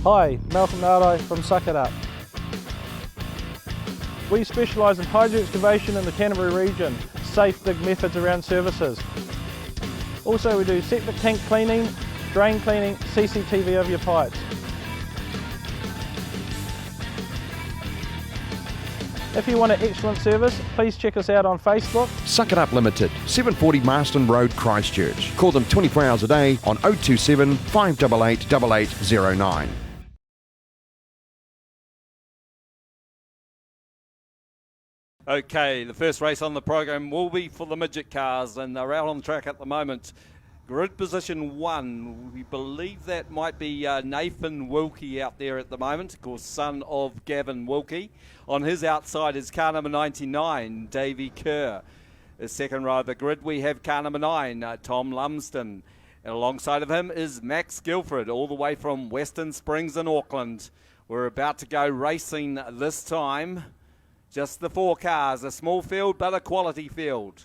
Hi, Malcolm Nardai from Suck It Up. We specialise in hydro-excavation in the Canterbury region, safe dig methods around services. Also we do septic tank cleaning, drain cleaning, CCTV of your pipes. If you want an excellent service, please check us out on Facebook. Suck It Up Limited, 740 Marston Road, Christchurch. Call them 24 hours a day on 027 588 8809. Okay, the first race on the program will be for the midget cars, and they're out on the track at the moment. Grid position 1, we believe that might be Nathan Wilkie out there at the moment, of course, son of Gavin Wilkie. On his outside is car number 99, Davey Kerr. The second row of the grid, we have car number 9, Tom Lumsden. And alongside of him is Max Guilford, all the way from Western Springs in Auckland. We're about to go racing this time. Just the 4 cars, a small field but a quality field.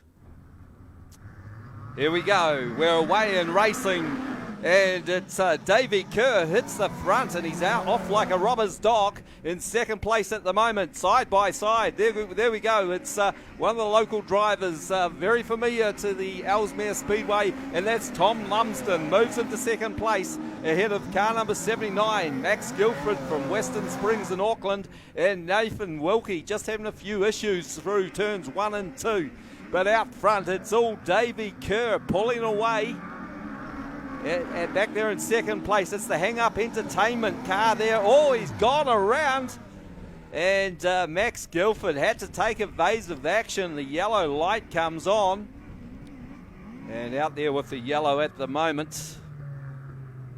Here we go, we're away and racing, and it's Davey Kerr hits the front, and he's out off like a robber's dog in second place at the moment, side by side. There we go, it's one of the local drivers very familiar to the Ellesmere Speedway, and that's Tom Lumsden, moves into second place ahead of car number 79, Max Guilford from Western Springs in Auckland, and Nathan Wilkie just having a few issues through turns 1 and 2. But out front, it's all Davey Kerr pulling away. And back there in second place, it's the Hang Up Entertainment car there. Oh, he's gone around. And Max Guilford had to take evasive action. The yellow light comes on. And out there with the yellow at the moment.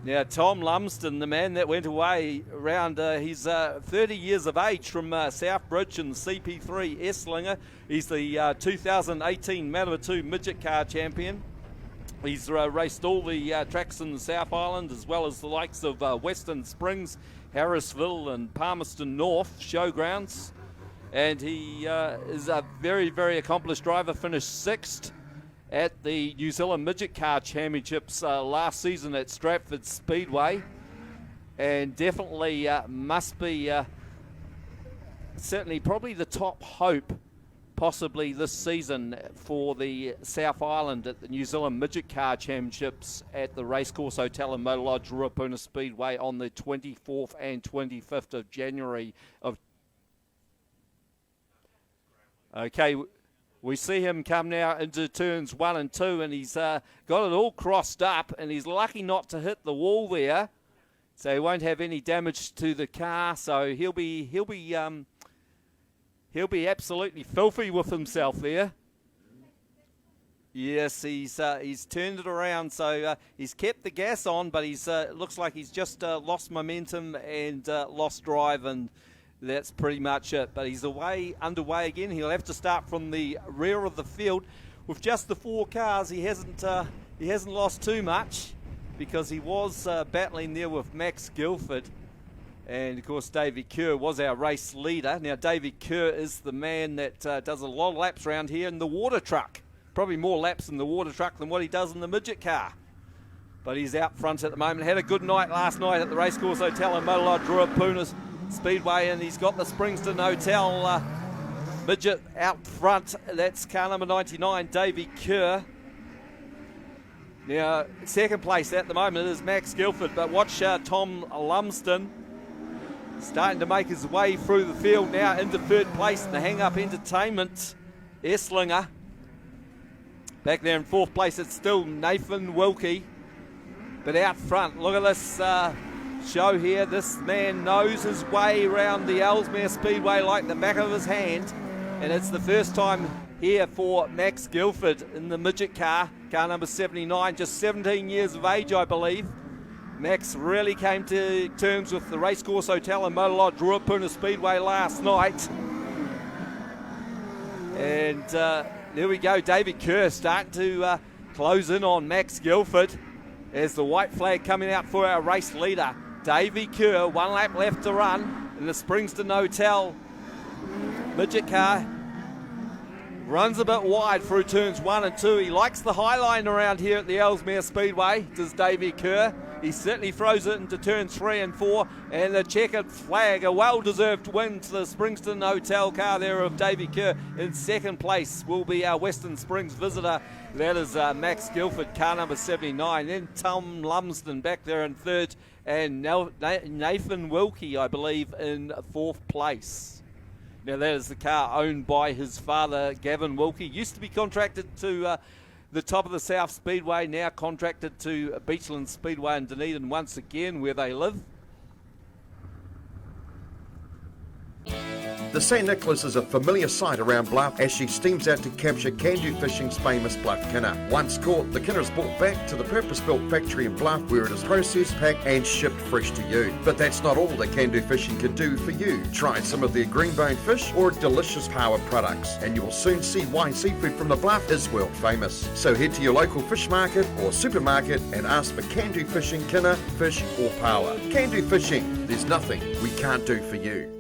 Now, Tom Lumsden, the man that went away around, he's 30 years of age from Southbridge and CP3 Esslinger. He's the 2018 Manawatu 2 Midget Car Champion. He's raced all the tracks in the South Island, as well as the likes of Western Springs, Harrisville and Palmerston North showgrounds. And he is a very, very accomplished driver, finished 6th at the New Zealand Midget Car Championships last season at Stratford Speedway, and definitely must be certainly probably the top hope possibly this season for the South Island at the New Zealand Midget Car Championships at the Racecourse Hotel and Motor Lodge Ruapuna Speedway on the 24th and 25th of January of... Okay, we see him come now into turns 1 and 2, and he's got it all crossed up, and he's lucky not to hit the wall there, so he won't have any damage to the car. So he'll be absolutely filthy with himself there. Yes, he's turned it around, so he's kept the gas on, but he's looks like he's just lost momentum and lost drive, and that's pretty much it. But he's underway again. He'll have to start from the rear of the field. With just the 4 cars, he hasn't lost too much, because he was battling there with Max Guilford. And of course, Davey Kerr was our race leader. Now, Davey Kerr is the man that does a lot of laps around here in the water truck. Probably more laps in the water truck than what he does in the midget car. But he's out front at the moment. Had a good night last night at the Racecourse Hotel and Motor Lodge Ruapuna Speedway, and he's got the Springston Hotel midget out front. That's car number 99, Davey Kerr. Now, second place at the moment is Max Guilford, but watch Tom Lumsden starting to make his way through the field now into third place in the Hang Up Entertainment Esslinger. Back there in fourth place, it's still Nathan Wilkie, but out front, look at this show here. This man knows his way around the Ellesmere Speedway like the back of his hand, and it's the first time here for Max Guilford in the midget car number 79, just 17 years of age, I believe. Max really came to terms with the Racecourse Hotel and Motor Lodge Ruapuna Speedway last night. And there we go, David Kerr starting to close in on Max Guilford as the white flag coming out for our race leader. Davey Kerr, 1 lap left to run in the Springston Hotel midget car. Runs a bit wide through turns 1 and 2. He likes the high line around here at the Ellesmere Speedway, does Davey Kerr. He certainly throws it into turns 3 and 4, and the checkered flag, a well-deserved win to the Springston Hotel car there of Davy Kerr. In second place will be our Western Springs visitor. That is Max Guilford, car number 79. Then Tom Lumsden back there in third, and Nathan Wilkie, I believe, in fourth place. Now that is the car owned by his father, Gavin Wilkie. Used to be contracted to the Top of the South Speedway, now contracted to Beachland Speedway in Dunedin once again, where they live. The St. Nicholas is a familiar sight around Bluff as she steams out to capture Can-Do Fishing's famous Bluff Kinner. Once caught, the Kinner is brought back to the purpose-built factory in Bluff where it is processed, packed and shipped fresh to you. But that's not all that Can-Do Fishing can do for you. Try some of their green-bone fish or delicious power products and you will soon see why seafood from the Bluff is world famous. So head to your local fish market or supermarket and ask for Can-Do Fishing Kinner, fish or power. Can-Do Fishing, there's nothing we can't do for you.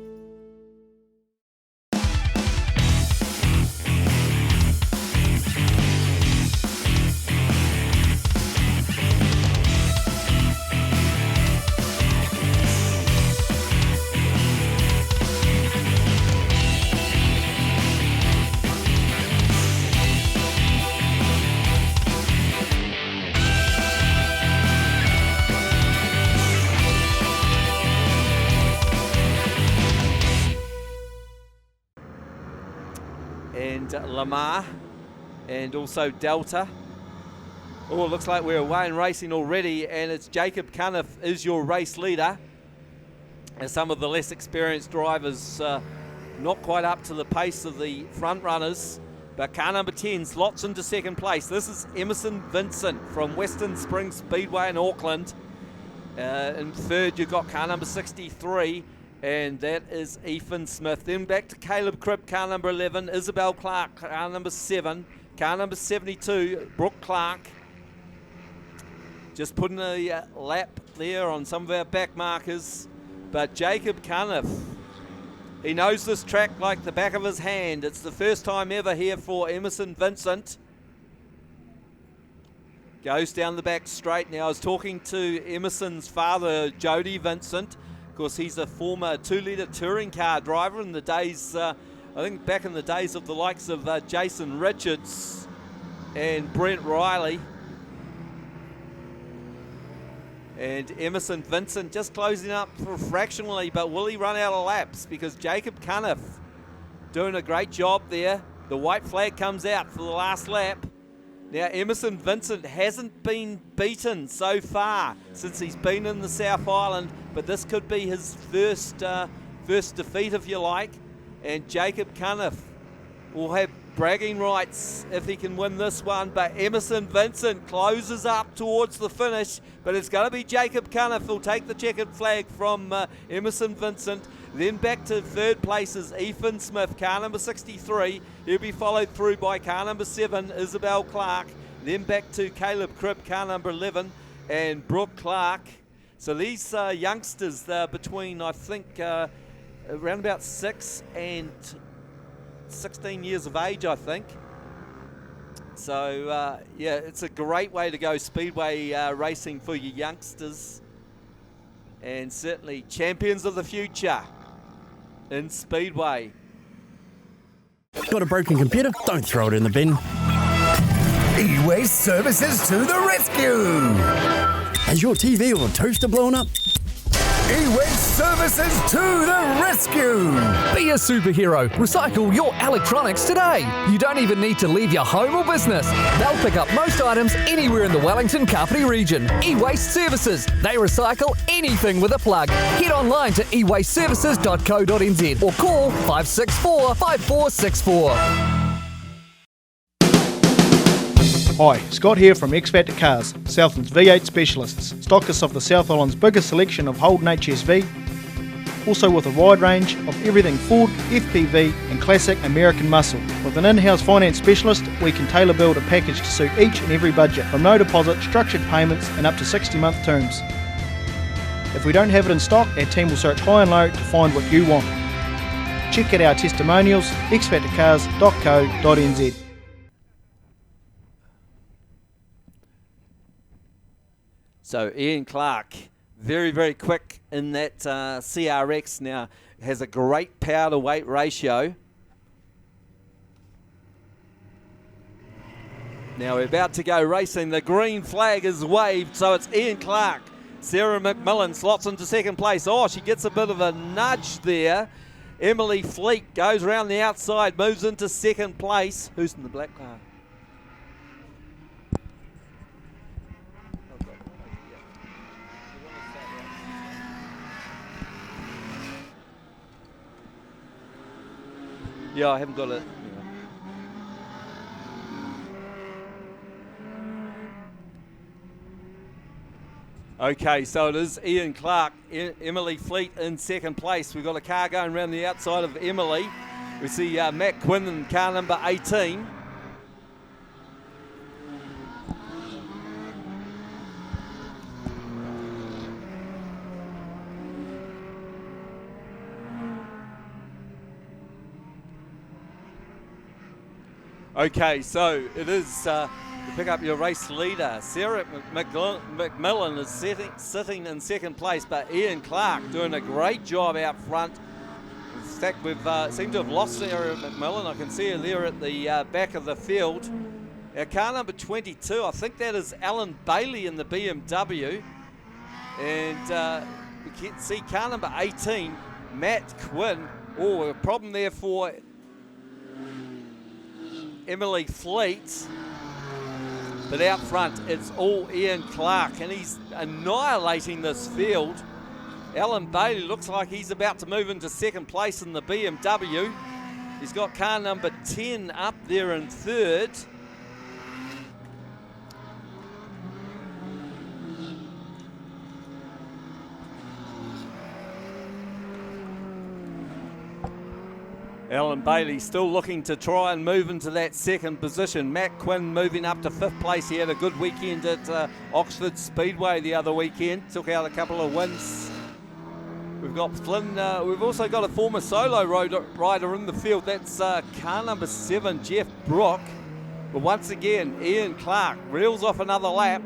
Lamar and also Delta. Oh, it looks like we're away in racing already, and it's Jacob Cuniff is your race leader. And some of the less experienced drivers not quite up to the pace of the front runners. But car number 10 slots into second place. This is Emerson Vincent from Western Springs Speedway in Auckland. In third, you've got car number 63. And that is Ethan Smith. Then back to Caleb Cribb, car number 11. Isabel Clark, car number 7. Car number 72, Brooke Clark. Just putting a lap there on some of our back markers. But Jacob Cuniff, he knows this track like the back of his hand. It's the first time ever here for Emerson Vincent. Goes down the back straight. Now I was talking to Emerson's father, Jody Vincent. Of course, he's a former 2-litre touring car driver in the days, I think back in the days of the likes of Jason Richards and Brent Riley. And Emerson Vincent just closing up fractionally, but will he run out of laps? Because Jacob Cuniff doing a great job there. The white flag comes out for the last lap. Now, Emerson Vincent hasn't been beaten so far since he's been in the South Island, but this could be his first defeat, if you like. And Jacob Cuniff will have bragging rights if he can win this one, but Emerson Vincent closes up towards the finish, but it's going to be Jacob Cuniff who'll take the checkered flag from Emerson Vincent. Then back to third place is Ethan Smith, car number 63. He'll be followed through by car number 7, Isabel Clark. Then back to Caleb Cribb, car number 11, and Brooke Clark. So these youngsters, they're between, I think, around about 6 and 16 years of age, I think. So, yeah, it's a great way to go speedway racing for you youngsters. And certainly champions of the future in Speedway. Got a broken computer? Don't throw it in the bin. E-Waste Services to the rescue! Has your TV or toaster blown up? E-Waste Services to the rescue! Be a superhero. Recycle your electronics today. You don't even need to leave your home or business. They'll pick up most items anywhere in the Wellington-Kapiti region. E-Waste Services. They recycle anything with a plug. Head online to ewasteservices.co.nz or call 564 5464. Hi, Scott here from X Factor Cars, Southland's V8 specialists, stockists of the South Island's biggest selection of Holden HSV, also with a wide range of everything Ford, FPV and classic American muscle. With an in-house finance specialist, we can tailor build a package to suit each and every budget, from no deposit, structured payments and up to 60-month terms. If we don't have it in stock, our team will search high and low to find what you want. Check out our testimonials, xfactorcars.co.nz. So Ian Clark, very, very quick in that CRX now, has a great power to weight ratio. Now we're about to go racing. The green flag is waved, so it's Ian Clark. Sarah McMillan slots into second place. Oh, she gets a bit of a nudge there. Emily Fleet goes around the outside, moves into second place. Who's in the black car? Yeah, I haven't got it. Okay, so it is Ian Clark, Emily Fleet in second place. We've got a car going around the outside of Emily. We see Matt Quinn in car number 18. Okay, so it is to pick up your race leader. Sarah McMillan is sitting in second place, but Ian Clark doing a great job out front. In fact, we've seemed to have lost Sarah McMillan. I can see her there at the back of the field. Our car number 22, I think that is Alan Bailey in the BMW. And we can see car number 18, Matt Quinn. Oh, a problem there for Emily Fleet. But out front, it's all Ian Clark, and he's annihilating this field. Alan Bailey looks like he's about to move into second place in the BMW. He's got car number 10 up there in third. Alan Bailey still looking to try and move into that second position. Matt Quinn moving up to fifth place. He had a good weekend at Oxford Speedway the other weekend. Took out a couple of wins. We've got Flynn. We've also got a former solo rider in the field. That's car number 7, Jeff Brook. But once again, Ian Clark reels off another lap.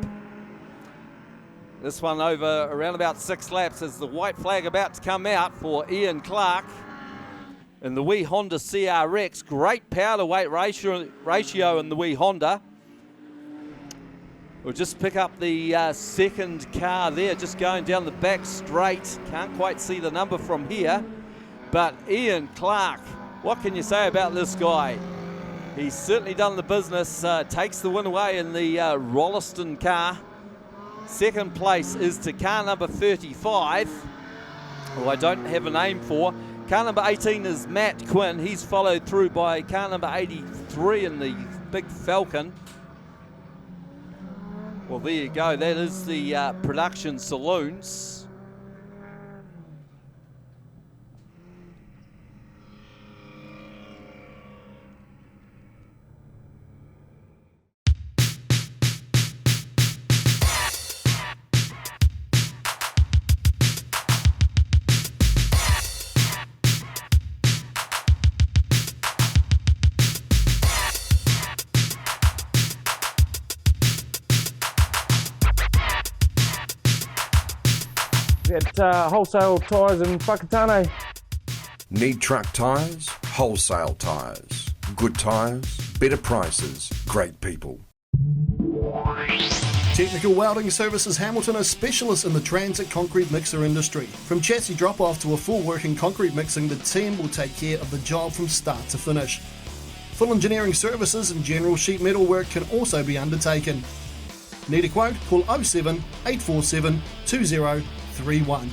This one over around about 6 laps. Is the white flag about to come out for Ian Clark. In the wee Honda CRX, great power to weight ratio in the wee Honda. We'll just pick up the second car there, just going down the back straight. Can't quite see the number from here. But Ian Clark, what can you say about this guy? He's certainly done the business, takes the win away in the Rolliston car. Second place is to car number 35, who I don't have a name for. Car number 18 is Matt Quinn. He's followed through by car number 83 in the big Falcon. Well, there you go. That is the production Saloons. At wholesale tyres in Whakatane. Need truck tyres? Wholesale tyres. Good tyres, better prices, great people. Technical Welding Services Hamilton are specialists in the transit concrete mixer industry. From chassis drop-off to a full working concrete mixing, the team will take care of the job from start to finish. Full engineering services and general sheet metal work can also be undertaken. Need a quote? Call 07 847 2031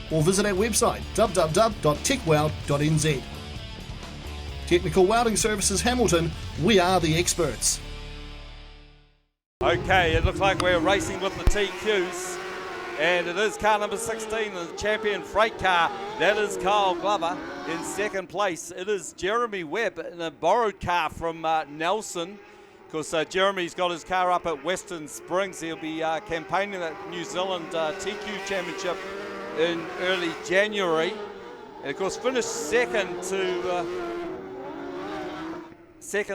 or visit our website www.techweld.nz. Technical Welding Services Hamilton, we are the experts. Okay, it looks like we're racing with the TQs, and it is car number 16, the champion freight car. That is Kyle Glover in second place. It is Jeremy Webb in a borrowed car from Nelson. Of course, Jeremy's got his car up at Western Springs. He'll be campaigning at New Zealand TQ Championship in early January. And of course, finished second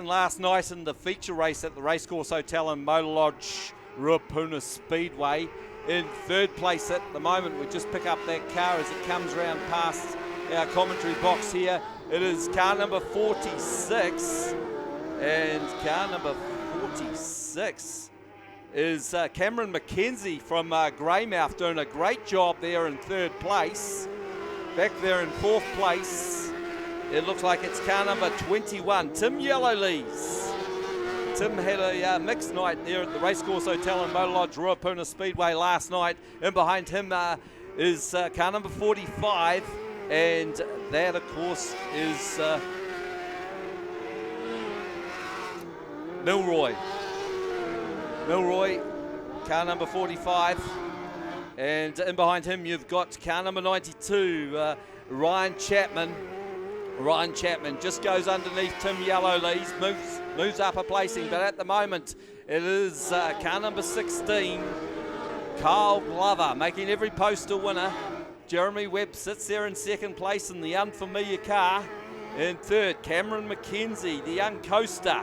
last night in the feature race at the Racecourse Hotel and Motor Lodge Ruapuna Speedway. in third place at the moment. We just pick up that car as it comes round past our commentary box here. It is car number 46, and car number 46 is Cameron McKenzie from Greymouth, doing a great job there in third place. Back there in fourth place, it looks like it's car number 21, Tim Yellowlees. Tim had a mixed night there at the Racecourse Hotel in Motor Lodge, Ruapuna Speedway last night. And behind him is car number 45, and that, of course, is Milroy. Milroy, car number 45. And in behind him, you've got car number 92, Ryan Chapman. Ryan Chapman just goes underneath Tim Yellowlees, moves up a placing, but at the moment it is car number 16, Kyle Glover, making every post a winner. Jeremy Webb sits there in second place in the unfamiliar car. In third, Cameron McKenzie, the young coaster,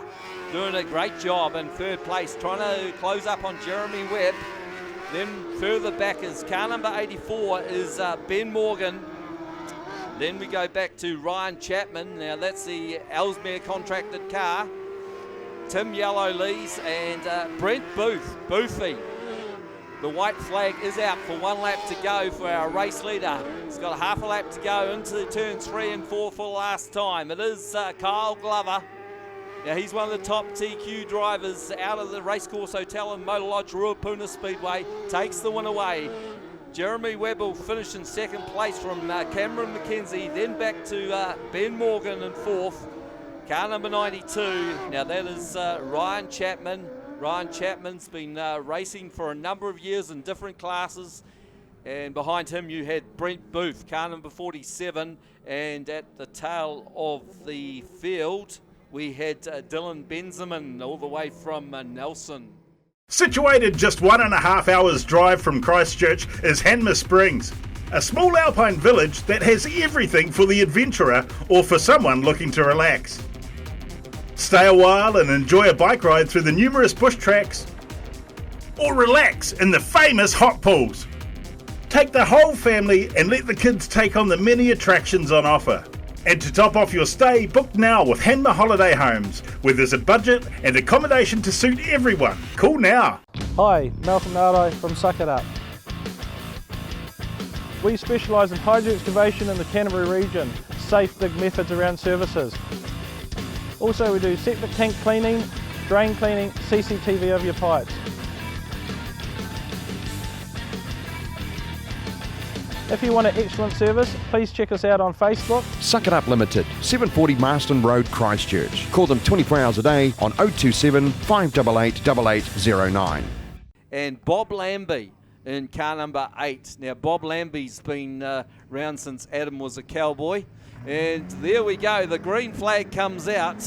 doing a great job in third place, trying to close up on Jeremy Webb. Then further back is car number 84 is Ben Morgan. Then we go back to Ryan Chapman. Now that's the Ellesmere contracted car. Tim Yellowlees and Brent Boofy. The white flag is out for 1 lap to go for our race leader. He's got a half a lap to go into turns 3 and 4 for the last time. It is Kyle Glover. Now he's one of the top TQ drivers out of the Racecourse Hotel in Motor Lodge, Ruapuna Speedway. Takes the win away. Jeremy Webb will finish in second place from Cameron McKenzie, then back to Ben Morgan in fourth. Car number 92. Now that is Ryan Chapman. Ryan Chapman's been racing for a number of years in different classes. And behind him you had Brent Booth, car number 47. And at the tail of the field, we had Dylan Benjamin all the way from Nelson. Situated just 1.5 hours drive from Christchurch is Hanmer Springs, a small alpine village that has everything for the adventurer or for someone looking to relax. Stay a while and enjoy a bike ride through the numerous bush tracks, or relax in the famous hot pools. Take the whole family and let the kids take on the many attractions on offer. And to top off your stay, book now with Hanmer Holiday Homes, where there's a budget and accommodation to suit everyone. Call now. Hi, Malcolm Nardo from Suck It Up. We specialise in hydro excavation in the Canterbury region, safe dig methods around services. Also we do septic tank cleaning, drain cleaning, CCTV over your pipes. If you want an excellent service, please check us out on Facebook. Suck It Up Limited, 740 Marston Road, Christchurch. Call them 24 hours a day on 027 588 8809. And Bob Lambie in car number 8. Now Bob Lambie's been around since Adam was a cowboy. And there we go, the green flag comes out.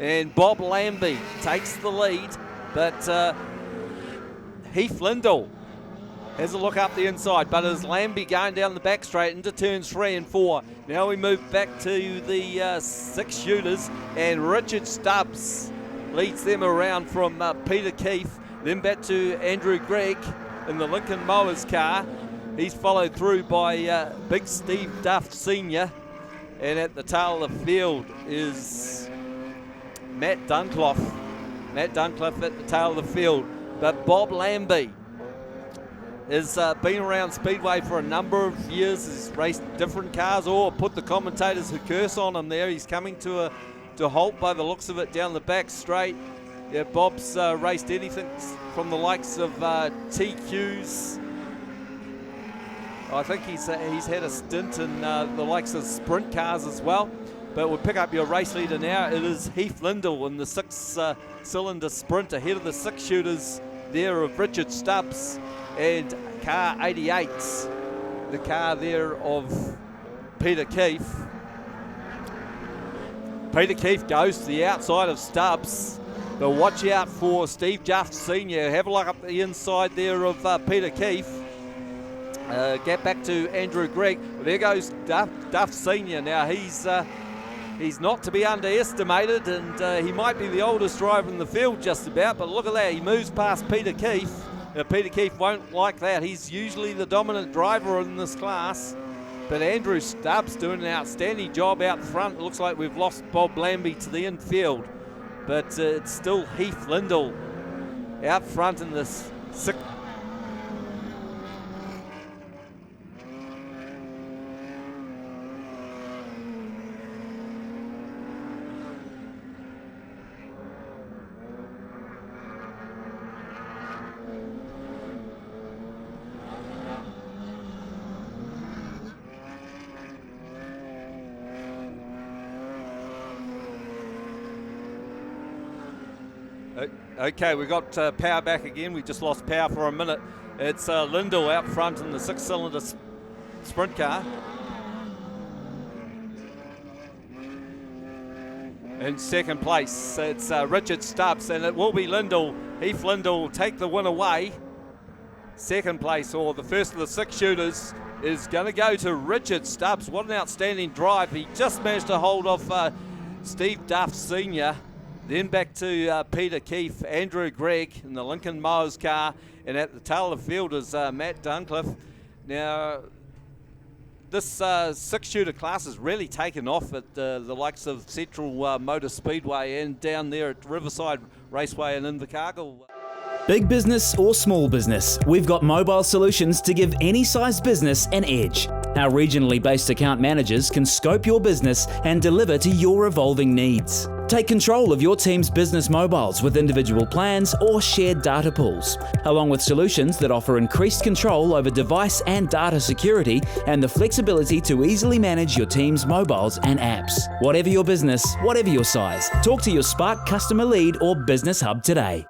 And Bob Lambie takes the lead, but Heath Lindell has a look up the inside, but as Lambie going down the back straight into turns 3 and 4. Now we move back to the 6 shooters, and Richard Stubbs leads them around from Peter Keefe, then back to Andrew Gregg in the Lincoln Mowers car. He's followed through by Big Steve Duff Sr. And at the tail of the field is Matt Duncliffe. Matt Duncliffe at the tail of the field. But Bob Lambie has been around Speedway for a number of years. He's raced different cars, or put the commentators who curse on him there. He's coming to a halt by the looks of it down the back straight. Yeah, Bob's raced anything from the likes of TQs. I think he's had a stint in the likes of sprint cars as well. But we'll pick up your race leader now. It is Heath Lindell in the 6-cylinder sprint ahead of the 6 shooters there of Richard Stubbs and car 88, the car there of Peter Keefe. Peter Keefe goes to the outside of Stubbs, but watch out for Steve Duff Sr. Have a look up the inside there of Peter Keefe. Get back to Andrew Gregg. There goes Duff Sr. Now he's not to be underestimated, and he might be the oldest driver in the field just about, but look at that, he moves past Peter Keefe. Peter Keefe won't like that. He's usually the dominant driver in this class. But Andrew Stubbs doing an outstanding job out front. It looks like we've lost Bob Lambie to the infield. But it's still Heath Lindell out front in this sixth. Okay, we got power back again. We just lost power for a minute. It's Lindell out front in the six-cylinder sprint car. In second place, it's Richard Stubbs, and it will be Lindell. Heath Lindell will take the win away. Second place, or the first of the six shooters, is going to go to Richard Stubbs. What an outstanding drive. He just managed to hold off Steve Duff Sr., then back to Peter Keefe, Andrew Gregg in the Lincoln Mowers car, and at the tail of the field is Matt Duncliffe. Now, this six-shooter class has really taken off at the likes of Central Motor Speedway and down there at Riverside Raceway and Invercargill. Big business or small business, we've got mobile solutions to give any size business an edge. Our regionally based account managers can scope your business and deliver to your evolving needs. Take control of your team's business mobiles with individual plans or shared data pools, along with solutions that offer increased control over device and data security and the flexibility to easily manage your team's mobiles and apps. Whatever your business, whatever your size, talk to your Spark customer lead or business hub today.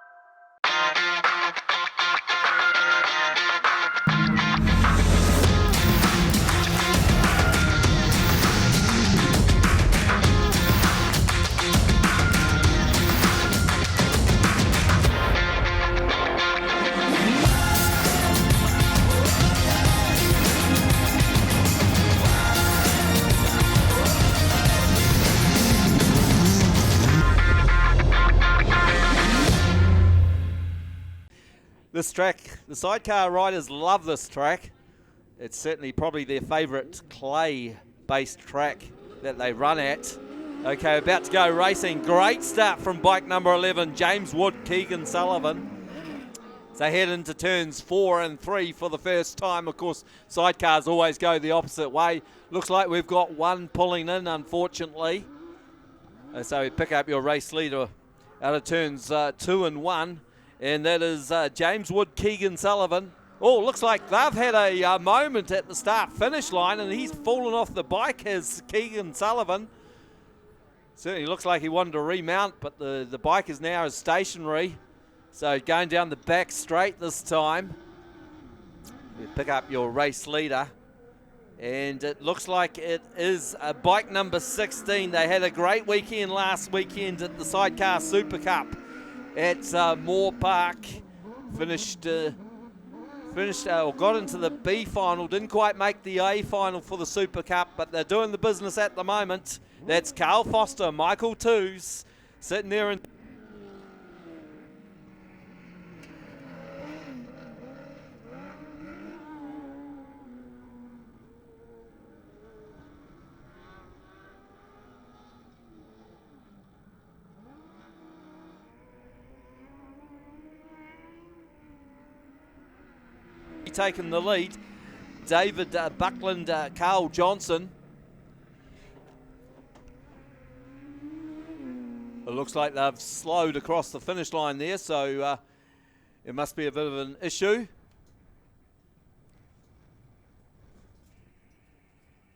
This track, the Sidecar riders love this track. It's certainly probably their favourite clay-based track that they run at. Okay, about to go racing. Great start from bike number 11, James Wood, Keegan Sullivan. They head into turns 4 and 3 for the first time. Of course, sidecars always go the opposite way. Looks like we've got one pulling in, unfortunately. So we pick up your race leader out of turns 2 and 1. And that is James Wood, Keegan Sullivan. Oh, looks like they've had a moment at the start-finish line, and he's fallen off the bike, has Keegan Sullivan. Certainly looks like he wanted to remount, but the bike is now stationary. So going down the back straight this time. You pick up your race leader. And it looks like it is bike number 16. They had a great weekend last weekend at the Sidecar Super Cup at Moore Park. Got into the B final, didn't quite make the A final for the Super Cup, but they're doing the business at the moment. That's Carl Foster, Michael Toos, sitting there and taking the lead. David Buckland, Carl Johnson. It looks like they've slowed across the finish line there, so it must be a bit of an issue.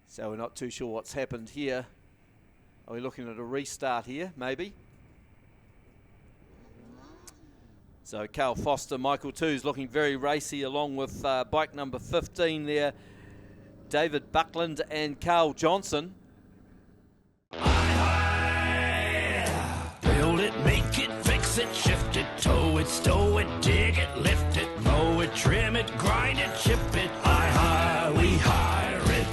So we're not too sure what's happened here. Are we looking at a restart here, maybe? So Carl Foster, Michael Toos looking very racy along with bike number 15 there, David Buckland and Carl Johnson. Build it, make it, fix it, shift it, tow it, stow it, dig it, lift it, mow it, trim it, grind it, chip it, we hire it.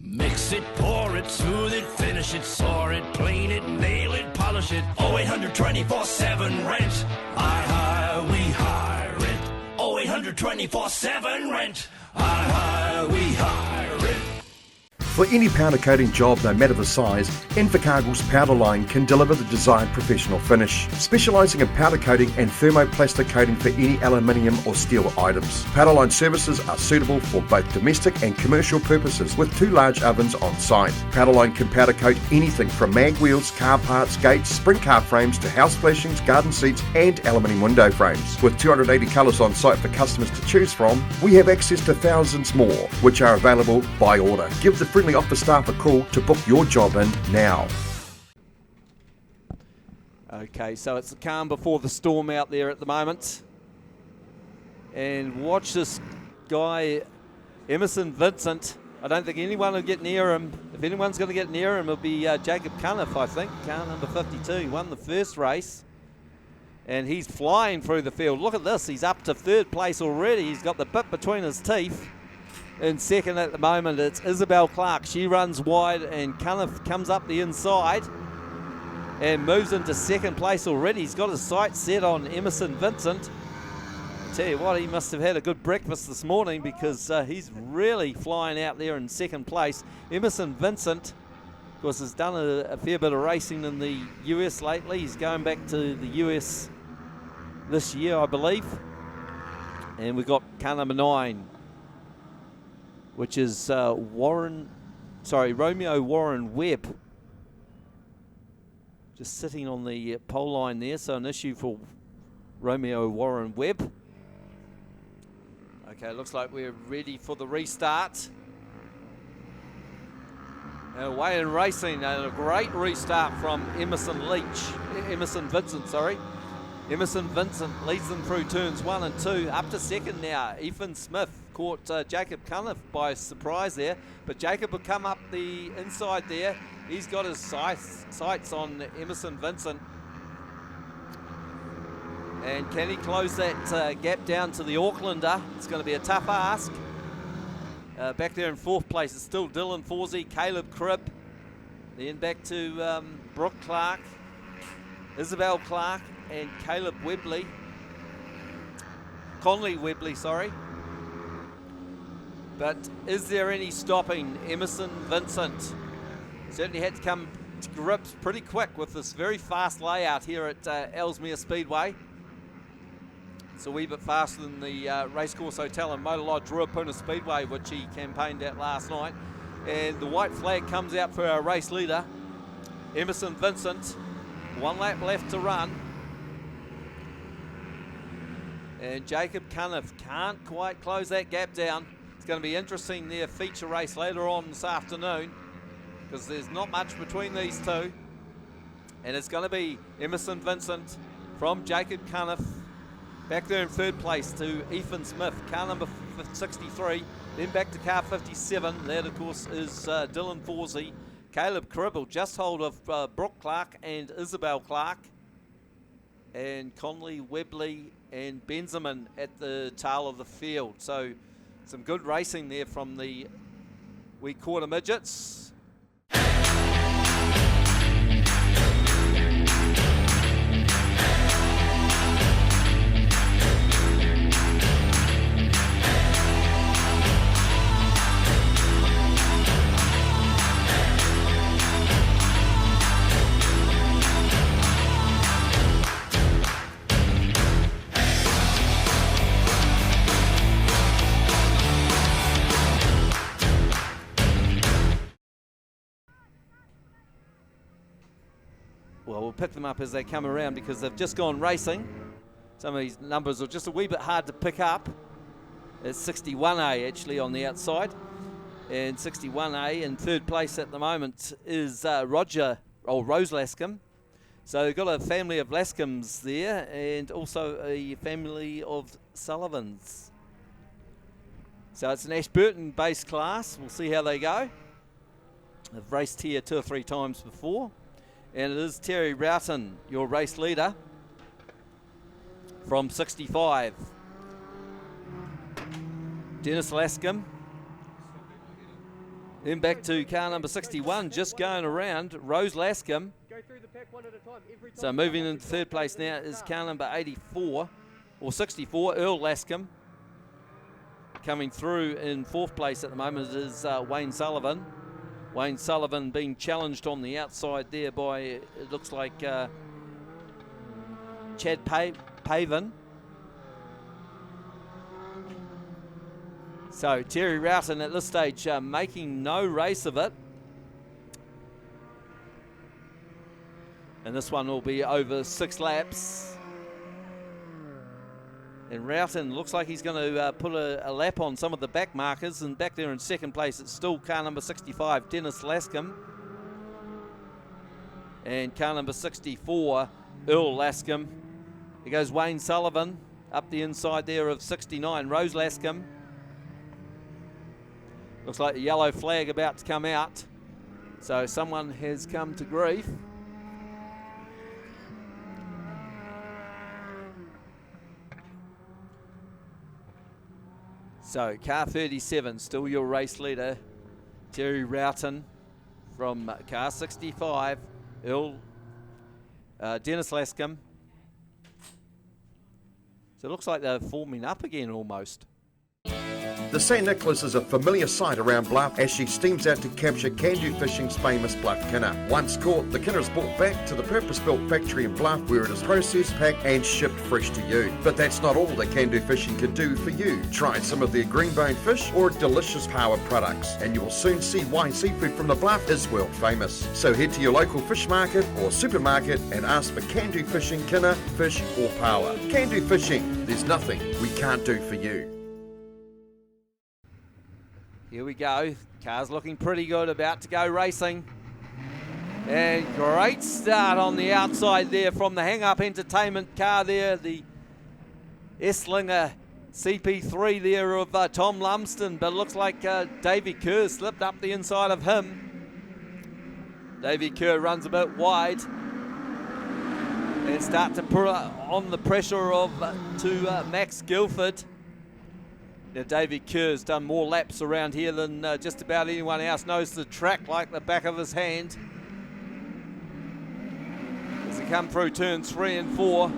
Mix it, pour it, smooth it, finish it, saw it, clean it, nail it, polish it. 0800 24/7 rent. hire, we hire it. 0800 24/7 rent. I hire, we hire it. For any powder coating job, no matter the size, Invercargill's powder line can deliver the desired professional finish. Specialising in powder coating and thermoplastic coating for any aluminium or steel items. Powder line services are suitable for both domestic and commercial purposes with 2 large ovens on site. Powder line can powder coat anything from mag wheels, car parts, gates, sprint car frames to house flashings, garden seats and aluminium window frames. With 280 colours on site for customers to choose from, we have access to thousands more, which are available by order. Give the friendly office staff a call to book your job in now. Okay, so it's the calm before the storm out there at the moment. And watch this guy, Emerson Vincent. I don't think anyone will get near him. If anyone's going to get near him, it'll be Jacob Cuniff, I think. Car number 52. He won the first race. And he's flying through the field. Look at this. He's up to 3rd place already. He's got the bit between his teeth. In second at the moment, it's Isabel Clark. She runs wide and Cuniff comes up the inside and moves into 2nd place already. He's got his sights set on Emerson Vincent. I tell you what, he must have had a good breakfast this morning because he's really flying out there in 2nd place. Emerson Vincent, of course, has done a fair bit of racing in the US lately. He's going back to the US this year, I believe. And we've got car number 9. Which is Romeo Warren Webb. Just sitting on the pole line there, so an issue for Romeo Warren Webb. Okay, looks like we're ready for the restart. Away in racing, a great restart from Emerson Vincent, sorry. Emerson Vincent leads them through turns 1 and 2. Up to 2nd now. Ethan Smith caught Jacob Cuniff by surprise there. But Jacob will come up the inside there. He's got his sights on Emerson Vincent. And can he close that gap down to the Aucklander? It's going to be a tough ask. Back there in 4th place is still Dylan Forsey, Caleb Cribb. Then back to Brooke Clark, Isabel Clark, and Caleb Webley. Conley Webley, sorry. But is there any stopping Emerson Vincent? Certainly had to come to grips pretty quick with this very fast layout here at Ellesmere Speedway. It's a wee bit faster than the Racecourse Hotel and Motor Lodge Ruapuna Speedway, which he campaigned at last night. And the white flag comes out for our race leader, Emerson Vincent. 1 lap left to run. And Jacob Cuniff can't quite close that gap down. It's going to be interesting, their feature race later on this afternoon, because there's not much between these two. And it's going to be Emerson Vincent from Jacob Cuniff. Back there in 3rd place to Ethan Smith, car number 63. Then back to car 57. That, of course, is Dylan Forsey. Caleb Cribble just hold of Brooke Clark and Isabel Clark. And Conley, Webley and Benjamin at the tail of the field. So some good racing there from the wee quarter midgets. Well, we'll pick them up as they come around because they've just gone racing. Some of these numbers are just a wee bit hard to pick up. It's 61A actually on the outside. And 61A in 3rd place at the moment is Rose Lascombe. So they've got a family of Lascombes there and also a family of Sullivans. So it's an Ashburton-based class. We'll see how they go. They've raced here 2 or 3 times before. And it is Terry Roughton, your race leader, from 65. Dennis Lascombe. Then back to car number 61, just going around, Rose Lascombe. So moving into 3rd place now is car number 84. or 64, Earl Lascombe. Coming through in 4th place at the moment is Wayne Sullivan. Wayne Sullivan being challenged on the outside there by, it looks like, Chad Paven. So Terry Roughton at this stage making no race of it. And this one will be over 6 laps. And Roughton looks like he's going to put a lap on some of the back markers. And back there in 2nd place, it's still car number 65, Dennis Lascombe. And car number 64, Earl Lascombe. Here goes Wayne Sullivan up the inside there of 69, Rose Lascombe. Looks like the yellow flag about to come out. So someone has come to grief. So car 37, still your race leader, Terry Roughton from car 65, Dennis Lascombe. So it looks like they're forming up again almost. The St Nicholas is a familiar sight around Bluff as she steams out to capture Can-Do Fishing's famous Bluff Kinner. Once caught, the Kinner is brought back to the purpose-built factory in Bluff where it is processed, packed and shipped fresh to you. But that's not all that Can-Do Fishing can do for you. Try some of their green-boned fish or delicious power products and you will soon see why seafood from the Bluff is world famous. So head to your local fish market or supermarket and ask for Can-Do Fishing Kinner, fish or power. Can-Do Fishing, there's nothing we can't do for you. Here we go. Car's looking pretty good, about to go racing. And great start on the outside there from the Hang Up Entertainment car there. The Esslinger CP3 there of Tom Lumsden. But it looks like Davy Kerr slipped up the inside of him. Davy Kerr runs a bit wide. And start to put on the pressure of to Max Guilford. Now, David Kerr's done more laps around here than just about anyone else. Knows the track like the back of his hand. As they come through turns 3 and 4.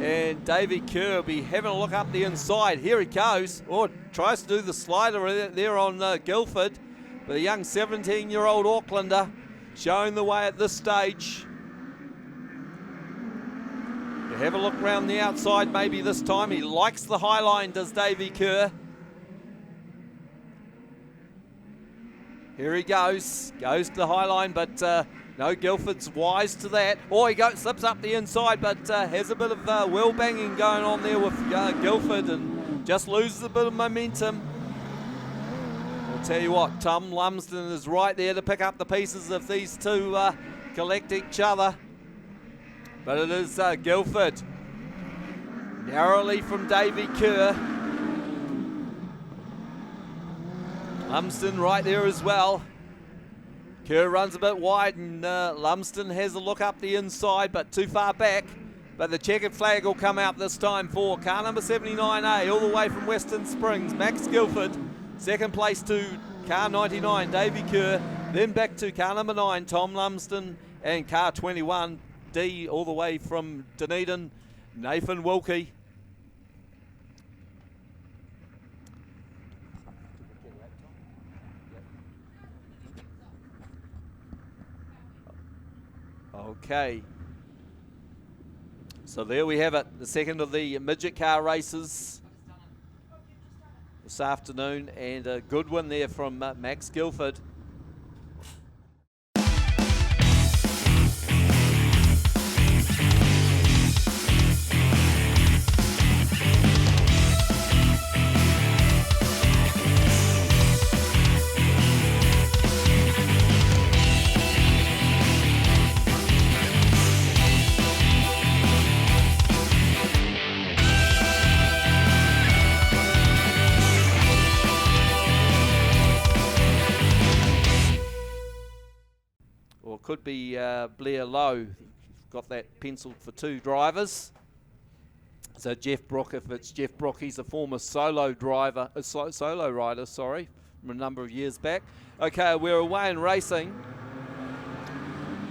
And David Kerr will be having a look up the inside. Here he goes. Oh, tries to do the slider there on Guilford. But a young 17-year-old Aucklander showing the way at this stage. You have a look around the outside maybe this time. He likes the high line, does Davy Kerr. Here he goes to the high line, but no, Guilford's wise to that. Oh, he slips up the inside, but has a bit of wheel banging going on there with Guilford and just loses a bit of momentum. I'll tell you what, Tom Lumsden is right there to pick up the pieces if these two collect each other. But it is Guilford, narrowly from Davy Kerr. Lumsden right there as well. Kerr runs a bit wide and Lumsden has a look up the inside but too far back. But the checkered flag will come out this time for car number 79A all the way from Western Springs. Max Guilford, 2nd place to car 99, Davy Kerr. Then back to car number 9, Tom Lumsden, and car 21, D all the way from Dunedin, Nathan Wilkie. Okay, so there we have it, the second of the midget car races this afternoon, and a good one there from Max Guilford. Could be Blair Lowe. Got that penciled for 2 drivers. So Jeff Brook, if it's Jeff Brook, he's a former solo rider, from a number of years back. Okay, we're away and racing.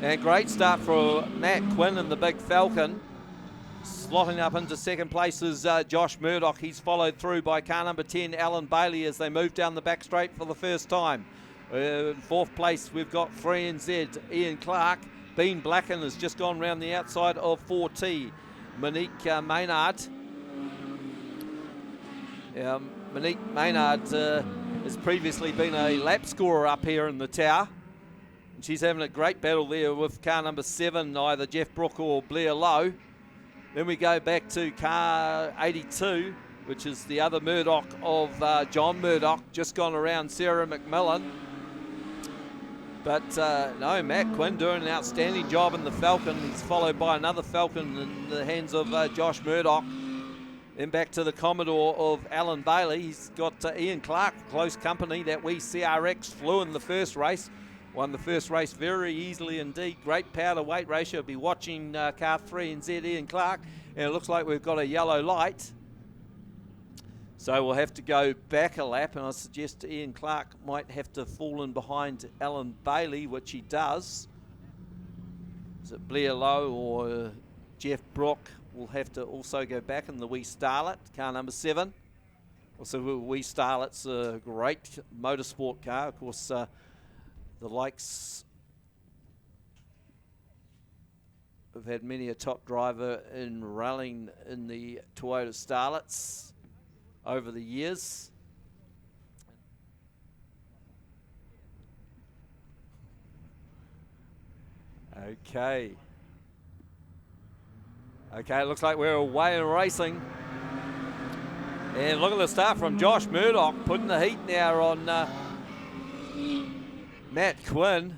And great start for Matt Quinn and the Big Falcon. Slotting up into second place is Josh Murdoch. He's followed through by car number 10, Alan Bailey, as they move down the back straight for the first time. In fourth place, we've got 3NZ, Ian Clark. Bean Blacken has just gone round the outside of 4T. Monique Maynard. Monique Maynard has previously been a lap scorer up here in the Tower. And she's having a great battle there with car number 7, either Jeff Brook or Blair Lowe. Then we go back to car 82, which is the other Murdoch of John Murdoch, just gone around Sarah McMillan. But no, Matt Quinn doing an outstanding job in the Falcon. He's followed by another Falcon in the hands of Josh Murdoch. Then back to the Commodore of Alan Bailey. He's got Ian Clark, close company. That wee CRX flew in the first race. Won the first race very easily indeed. Great power to weight ratio. Be watching car 3NZ, Ian Clark. And it looks like we've got a yellow light. So we'll have to go back a lap, and I suggest Ian Clark might have to fall in behind Alan Bailey, which he does. Is it Blair Lowe or Jeff Brook? We'll have to also go back in the wee Starlet, car number 7. Also, wee Starlet's a great motorsport car. Of course, the likes have had many a top driver in rallying in the Toyota Starlets over the years. Okay, it looks like we're away and racing. And look at the start from Josh Murdoch, putting the heat now on Matt Quinn.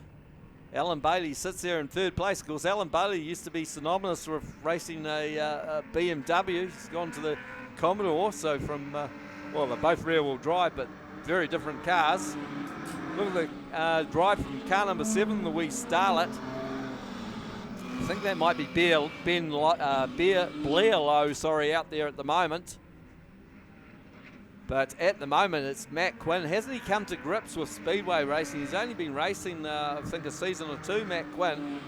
Alan Bailey sits there in third place. Of course, Alan Bailey used to be synonymous with racing a BMW. He's gone to the Commodore, so from, well, they're both rear-wheel drive, but very different cars. Look at the drive from car number 7, the wee Starlet. I think that might be Blair Lowe, out there at the moment. But at the moment, it's Matt Quinn. Hasn't he come to grips with Speedway racing? He's only been racing, I think, a season or two, Matt Quinn,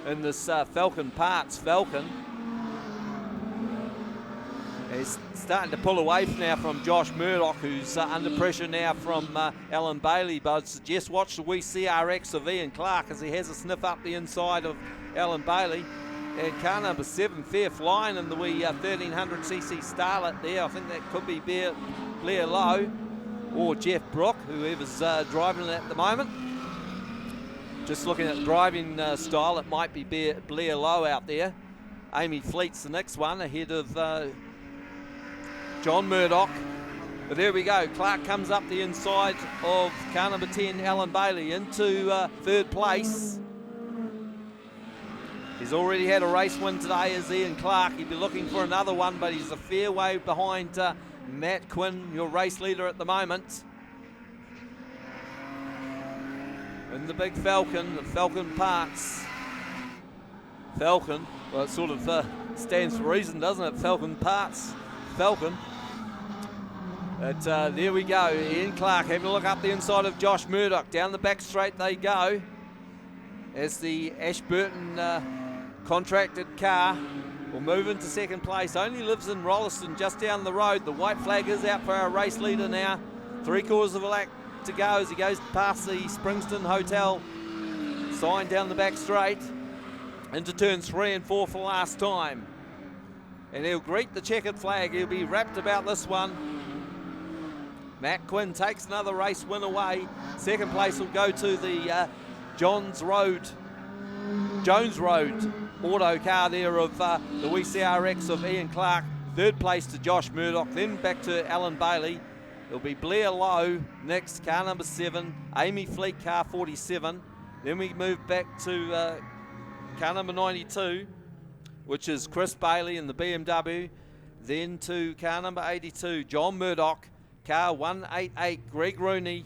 in this Falcon Parts Falcon. He's starting to pull away now from Josh Murdoch, who's under pressure now from Alan Bailey. But I'd suggest watch the wee CRX of Ian Clark as he has a sniff up the inside of Alan Bailey. And car number 7, fair flying in the wee 1300cc Starlet there. I think that could be Blair Lowe or Jeff Brook, whoever's driving it at the moment. Just looking at driving style, it might be Blair Lowe out there. Amy Fleet's the next one, ahead of John Murdoch. But there we go. Clark comes up the inside of car number 10, Alan Bailey, into third place. He's already had a race win today as Ian Clark. He'd be looking for another one, but he's a fair way behind Matt Quinn, your race leader at the moment. In the big Falcon, the Falcon Parts. Falcon, well, it sort of stands for reason, doesn't it? Falcon Parts, Falcon. But there we go. Ian Clark having a look up the inside of Josh Murdoch. Down the back straight they go. As the Ashburton contracted car will move into second place. Only lives in Rolleston, just down the road. The white flag is out for our race leader now. 3/4 of a lap to go as he goes past the Springston Hotel sign down the back straight into turns 3 and 4 for last time. And he'll greet the checkered flag. He'll be wrapped about this one. Matt Quinn takes another race win away. Second place will go to the Jones Road auto car there of the wee CRX of Ian Clark. Third place to Josh Murdoch, then back to Alan Bailey. It'll be Blair Lowe next, car number 7, Amy Fleet, car 47. Then we move back to car number 92, which is Chris Bailey in the BMW. Then to car number 82, John Murdoch, car 188, Greg Rooney.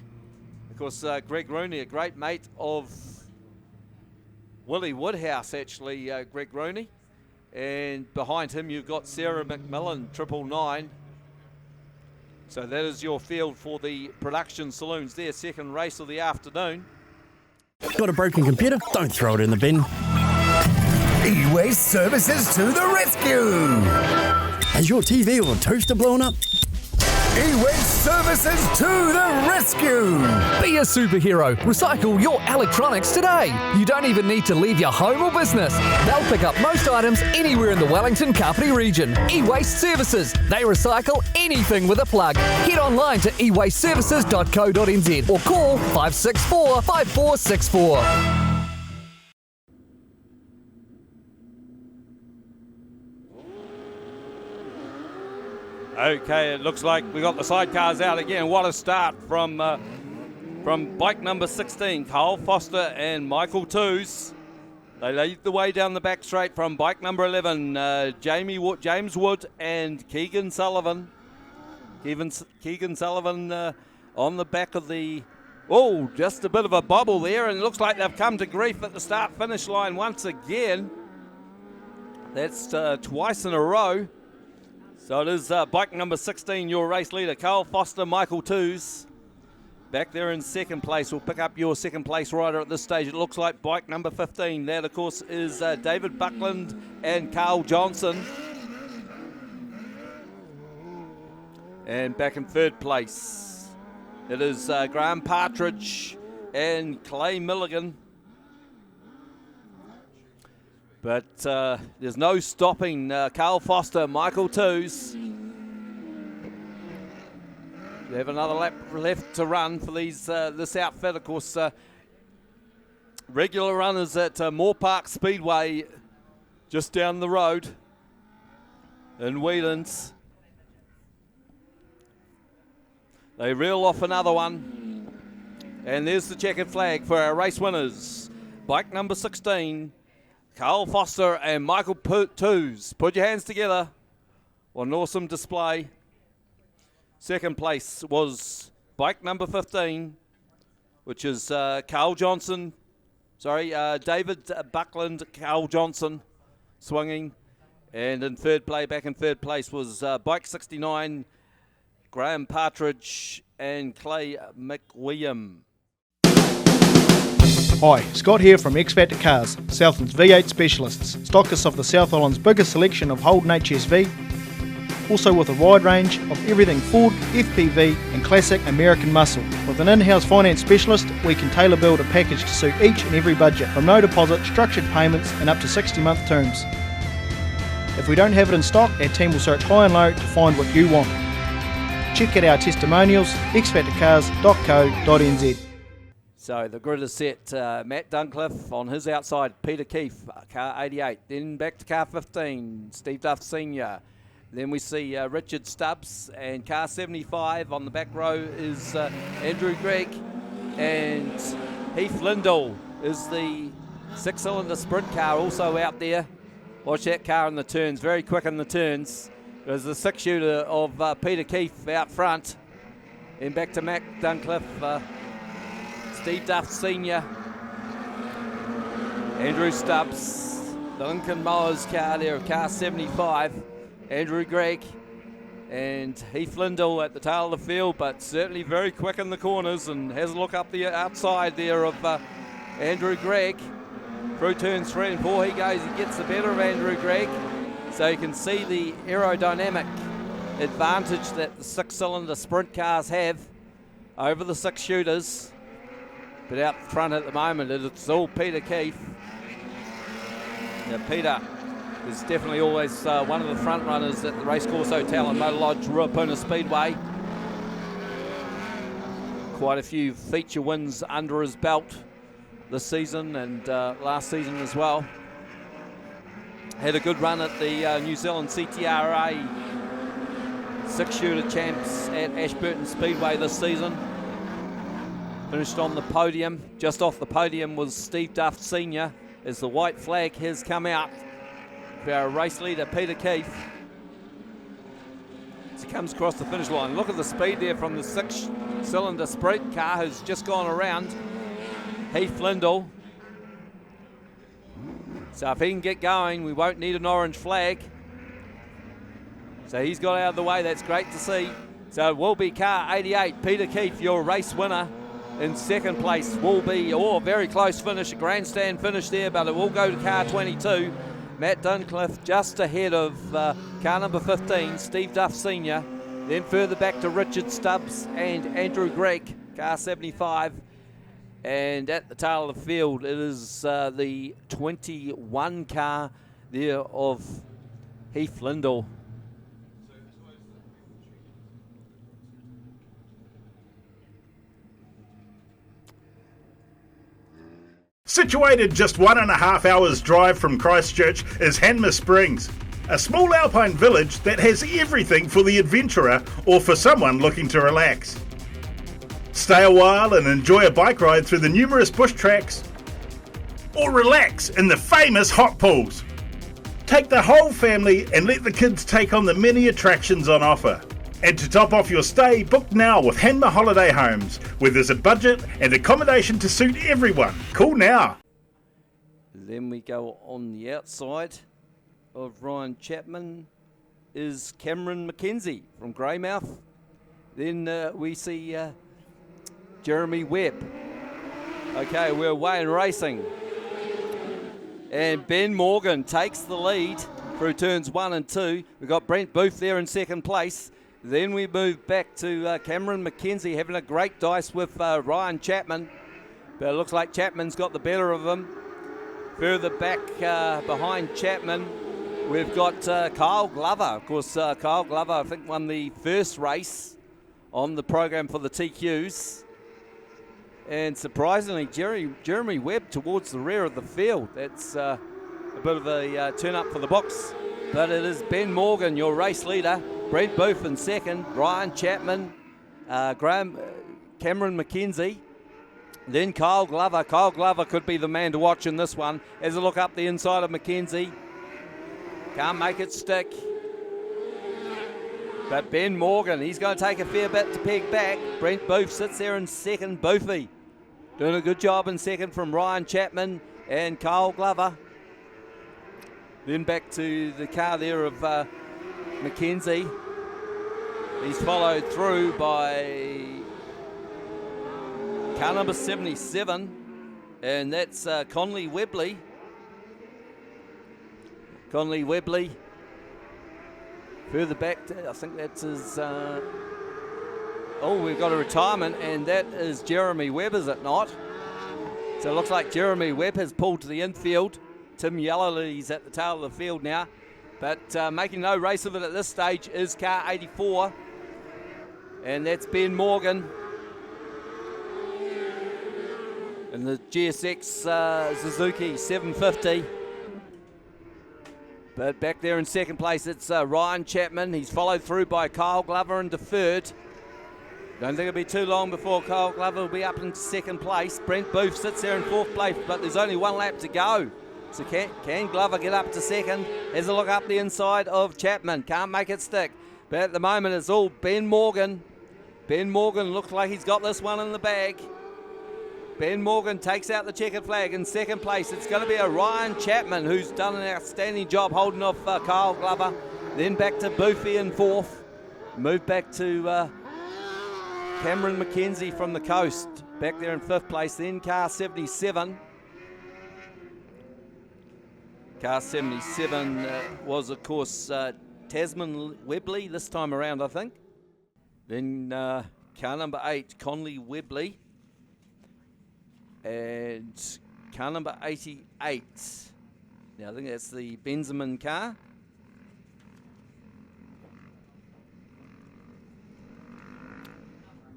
Of course, Greg Rooney, a great mate of Willie Woodhouse, actually, Greg Rooney. And behind him, you've got Sarah McMillan, 999. So that is your field for the production saloons there. Second race of the afternoon. Got a broken computer? Don't throw it in the bin. E-Waste Services to the rescue! Has your TV or toaster blown up? E-Waste Services to the rescue! Be a superhero. Recycle your electronics today. You don't even need to leave your home or business. They'll pick up most items anywhere in the Wellington Kapiti region. E-Waste Services. They recycle anything with a plug. Head online to ewasteservices.co.nz or call 564 5464. Okay, it looks like we got the sidecars out again. What a start from bike number 16, Carl Foster and Michael Toos. They lead the way down the back straight from bike number 11, James Wood and Keegan Sullivan. Keegan Sullivan on the back of the... Oh, just a bit of a bobble there, and it looks like they've come to grief at the start-finish line once again. That's twice in a row. So it is bike number 16, your race leader, Carl Foster, Michael Toos. Back there in second place. We'll pick up your second place rider at this stage. It looks like bike number 15. That, of course, is David Buckland and Carl Johnson. And back in third place, it is Graham Partridge and Clay Milligan. But there's no stopping Carl Foster, Michael Toos. They have another lap left to run for this outfit. Of course, regular runners at Moore Park Speedway, just down the road in Whelan's. They reel off another one. And there's the checkered flag for our race winners. Bike number 16. Carl Foster and Michael Toos. Put your hands together. What an awesome display. Second place was bike number 15, which is Carl Johnson. David Buckland, Carl Johnson swinging. And in back in third place was bike 69, Graham Partridge and Clay McWilliam. Hi, Scott here from X Factor Cars, Southland's V8 specialists, stockists of the South Island's biggest selection of Holden HSV, also with a wide range of everything Ford, FPV and classic American muscle. With an in-house finance specialist, we can tailor build a package to suit each and every budget, from no deposit, structured payments and up to 60-month terms. If we don't have it in stock, our team will search high and low to find what you want. Check out our testimonials, xfactorcars.co.nz. So the grid is set. Matt Duncliffe on his outside, Peter Keefe, car 88. Then back to car 15, Steve Duff Sr. Then we see Richard Stubbs, and car 75 on the back row is Andrew Gregg, and Heath Lindell is the six-cylinder sprint car also out there. Watch that car in the turns, very quick in the turns. There's the six-shooter of Peter Keefe out front. And back to Matt Duncliffe, Steve Duff Sr., Andrew Stubbs, the Lincoln Mowers car there of car 75, Andrew Gregg, and Heath Lindell at the tail of the field, but certainly very quick in the corners, and has a look up the outside there of Andrew Gregg. Through turns 3 and 4 he goes, he gets the better of Andrew Gregg, so you can see the aerodynamic advantage that the six-cylinder sprint cars have over the six shooters. But out front at the moment, it's all Peter Keefe. Now, Peter is definitely always one of the front runners at the Racecourse Hotel and Motor Lodge Ruapuna Speedway. Quite a few feature wins under his belt this season and last season as well. Had a good run at the New Zealand CTRA six-shooter champs at Ashburton Speedway this season. Finished on the podium. Just off the podium was Steve Duff Sr. as the white flag has come out for our race leader, Peter Keefe. As he comes across the finish line. Look at the speed there from the six-cylinder sprint car who's just gone around. Heath Lindell. So if he can get going, we won't need an orange flag. So he's got out of the way. That's great to see. So it will be car 88, Peter Keefe, your race winner. In second place will be, very close finish, a grandstand finish there, but it will go to car 22, Matt Duncliffe just ahead of car number 15, Steve Duff Sr. Then further back to Richard Stubbs and Andrew Gregg, car 75. And at the tail of the field, it is the 21 car there of Heath Lindell. Situated just 1.5 hours drive from Christchurch is Hanmer Springs, a small alpine village that has everything for the adventurer or for someone looking to relax. Stay a while and enjoy a bike ride through the numerous bush tracks, or relax in the famous hot pools. Take the whole family and let the kids take on the many attractions on offer. And to top off your stay, book now with Hanmer Holiday Homes, where there's a budget and accommodation to suit everyone. Call now. Then we go on the outside of Ryan Chapman is Cameron McKenzie from Greymouth. Then we see Jeremy Webb. Okay, we're away in racing. And Ben Morgan takes the lead through turns 1 and 2. We've got Brent Booth there in second place. Then we move back to Cameron McKenzie having a great dice with Ryan Chapman. But it looks like Chapman's got the better of him. Further back behind Chapman, we've got Kyle Glover. Of course, Kyle Glover, I think, won the first race on the program for the TQs. And surprisingly, Jeremy Webb towards the rear of the field. That's a bit of a turn up for the books. But it is Ben Morgan, your race leader. Brent Booth in second. Ryan Chapman, Cameron McKenzie. Then Kyle Glover. Kyle Glover could be the man to watch in this one. As a look up the inside of McKenzie. Can't make it stick. But Ben Morgan, he's going to take a fair bit to peg back. Brent Booth sits there in second. Boofy doing a good job in second from Ryan Chapman and Kyle Glover. Then back to the car there of McKenzie. He's followed through by car number 77, and that's Conley Webley. Conley Webley. Further back, I think that's his... we've got a retirement, and that is Jeremy Webb, is it not? So it looks like Jeremy Webb has pulled to the infield. Tim Yellerly's at the tail of the field now. But making no race of it at this stage is car 84. And that's Ben Morgan. And the GSX Suzuki 750. But back there in second place, it's Ryan Chapman. He's followed through by Kyle Glover into third. Don't think it'll be too long before Kyle Glover will be up into second place. Brent Booth sits there in fourth place, but there's only one lap to go. So can Glover get up to second? Has a look up the inside of Chapman. Can't make it stick. But at the moment, it's all Ben Morgan. Ben Morgan looks like he's got this one in the bag. Ben Morgan takes out the checkered flag in second place. It's going to be a Ryan Chapman who's done an outstanding job holding off Kyle Glover. Then back to Boofy in fourth. Move back to Cameron McKenzie from the coast. Back there in fifth place. Then car 77. Car 77 was, of course, Tasman Webley this time around, I think. Then car number 8, Conley Webley. And car number 88. Now, I think that's the Benjamin car.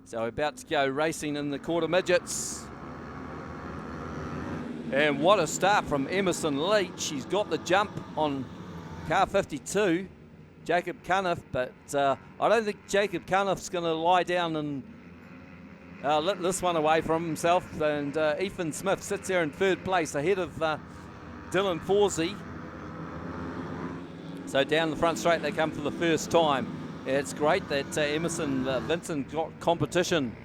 So we're about to go racing in the quarter midgets. And what a start from Emerson Leach. He's got the jump on car 52, Jacob Cuniff, but I don't think Jacob Cuniff's going to lie down and let this one away from himself. And Ethan Smith sits there in third place ahead of Dylan Forsey. So down the front straight they come for the first time. It's great that Emerson Vincent got competition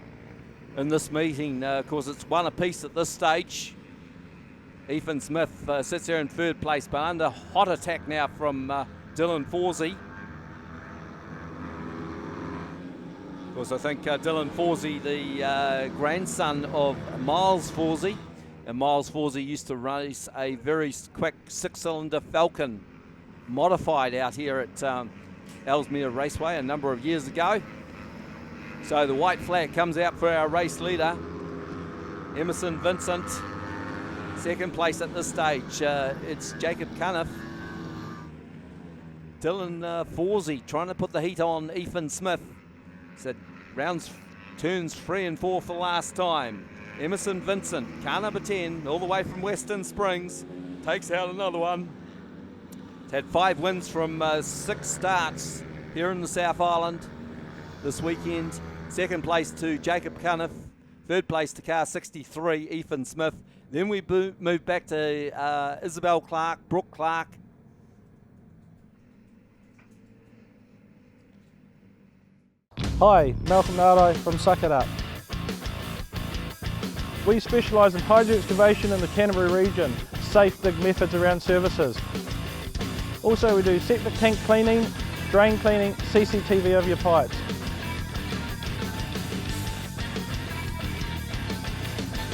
in this meeting. Of course, it's one apiece at this stage. Ethan Smith sits there in third place, but under hot attack now from Dylan Forsey. Of course, I think Dylan Forsey, the grandson of Miles Forsey, And Miles Forsey used to race a very quick 6-cylinder Falcon modified out here at Ellesmere Raceway a number of years ago. So the white flag comes out for our race leader, Emerson Vincent. Second place at this stage, it's Jacob Cuniff. Dylan Forsey trying to put the heat on Ethan Smith. So turns 3 and 4 for last time. Emerson Vincent, car number 10, all the way from Western Springs, takes out another one. It's had 5 wins from 6 starts here in the South Island this weekend. Second place to Jacob Cuniff. Third place to car 63, Ethan Smith. Then we move back to Isabel Clark, Brooke Clark. Hi, Malcolm Nardo from Suck It Up. We specialise in hydro excavation in the Canterbury region, safe dig methods around services. Also we do septic tank cleaning, drain cleaning, CCTV over your pipes.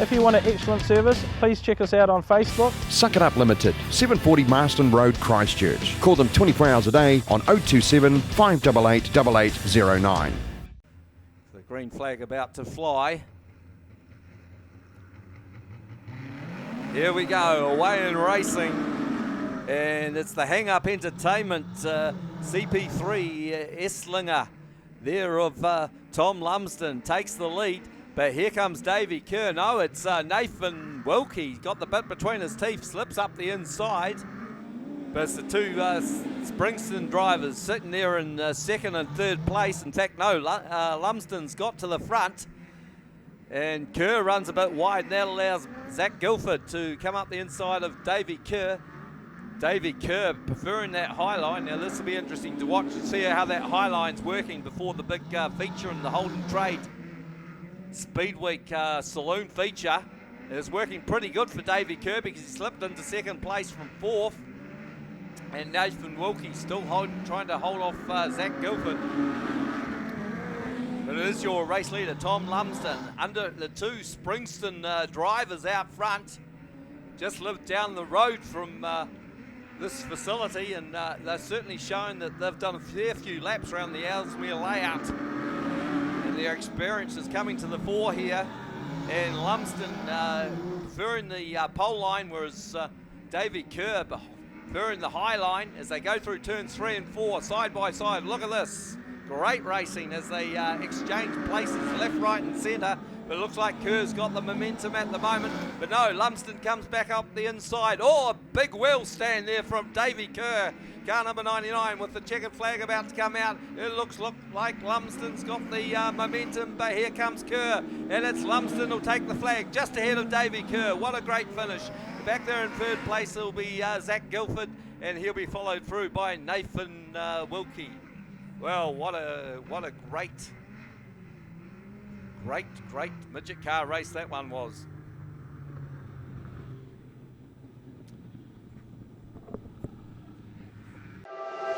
If you want an excellent service, please check us out on Facebook. Suck It Up Limited, 740 Marston Road, Christchurch. Call them 24 hours a day on 027 588 8809. The green flag about to fly. Here we go, away in racing. And it's the Hang Up Entertainment CP3 S-Linger there of Tom Lumsden takes the lead. But here comes Davey Kerr. No, it's Nathan Wilkie. Got the bit between his teeth, slips up the inside. But it's the two Springston drivers sitting there in second and third place. In fact, no, Lumsden's got to the front. And Kerr runs a bit wide, and that allows Zach Guilford to come up the inside of Davey Kerr. Davey Kerr preferring that high line. Now this will be interesting to watch and see how that high line's working before the big feature in the Holden Trade Speedweek Saloon feature. Is working pretty good for Davey Kerr because he slipped into second place from fourth. And Nathan Wilkie still trying to hold off Zach Guilford. But it is your race leader, Tom Lumsden, under the two Springston drivers out front. Just lived down the road from this facility, and they're certainly showing that they've done a fair few laps around the Ellesmere layout. And their experience is coming to the fore here. And Lumsden preferring the pole line, whereas Davey Kerr preferring the high line as they go through turns 3 and 4, side by side. Look at this. Great racing as they exchange places left, right and centre. But it looks like Kerr's got the momentum at the moment. But no, Lumsden comes back up the inside. Oh, a big wheel stand there from Davey Kerr. Car number 99 with the checkered flag about to come out. It looks like Lumsden's got the momentum, but here comes Kerr. And it's Lumsden who'll take the flag just ahead of Davey Kerr. What a great finish. Back there in third place will be Zach Guilford, and he'll be followed through by Nathan Wilkie. Well, what a great midget car race that one was.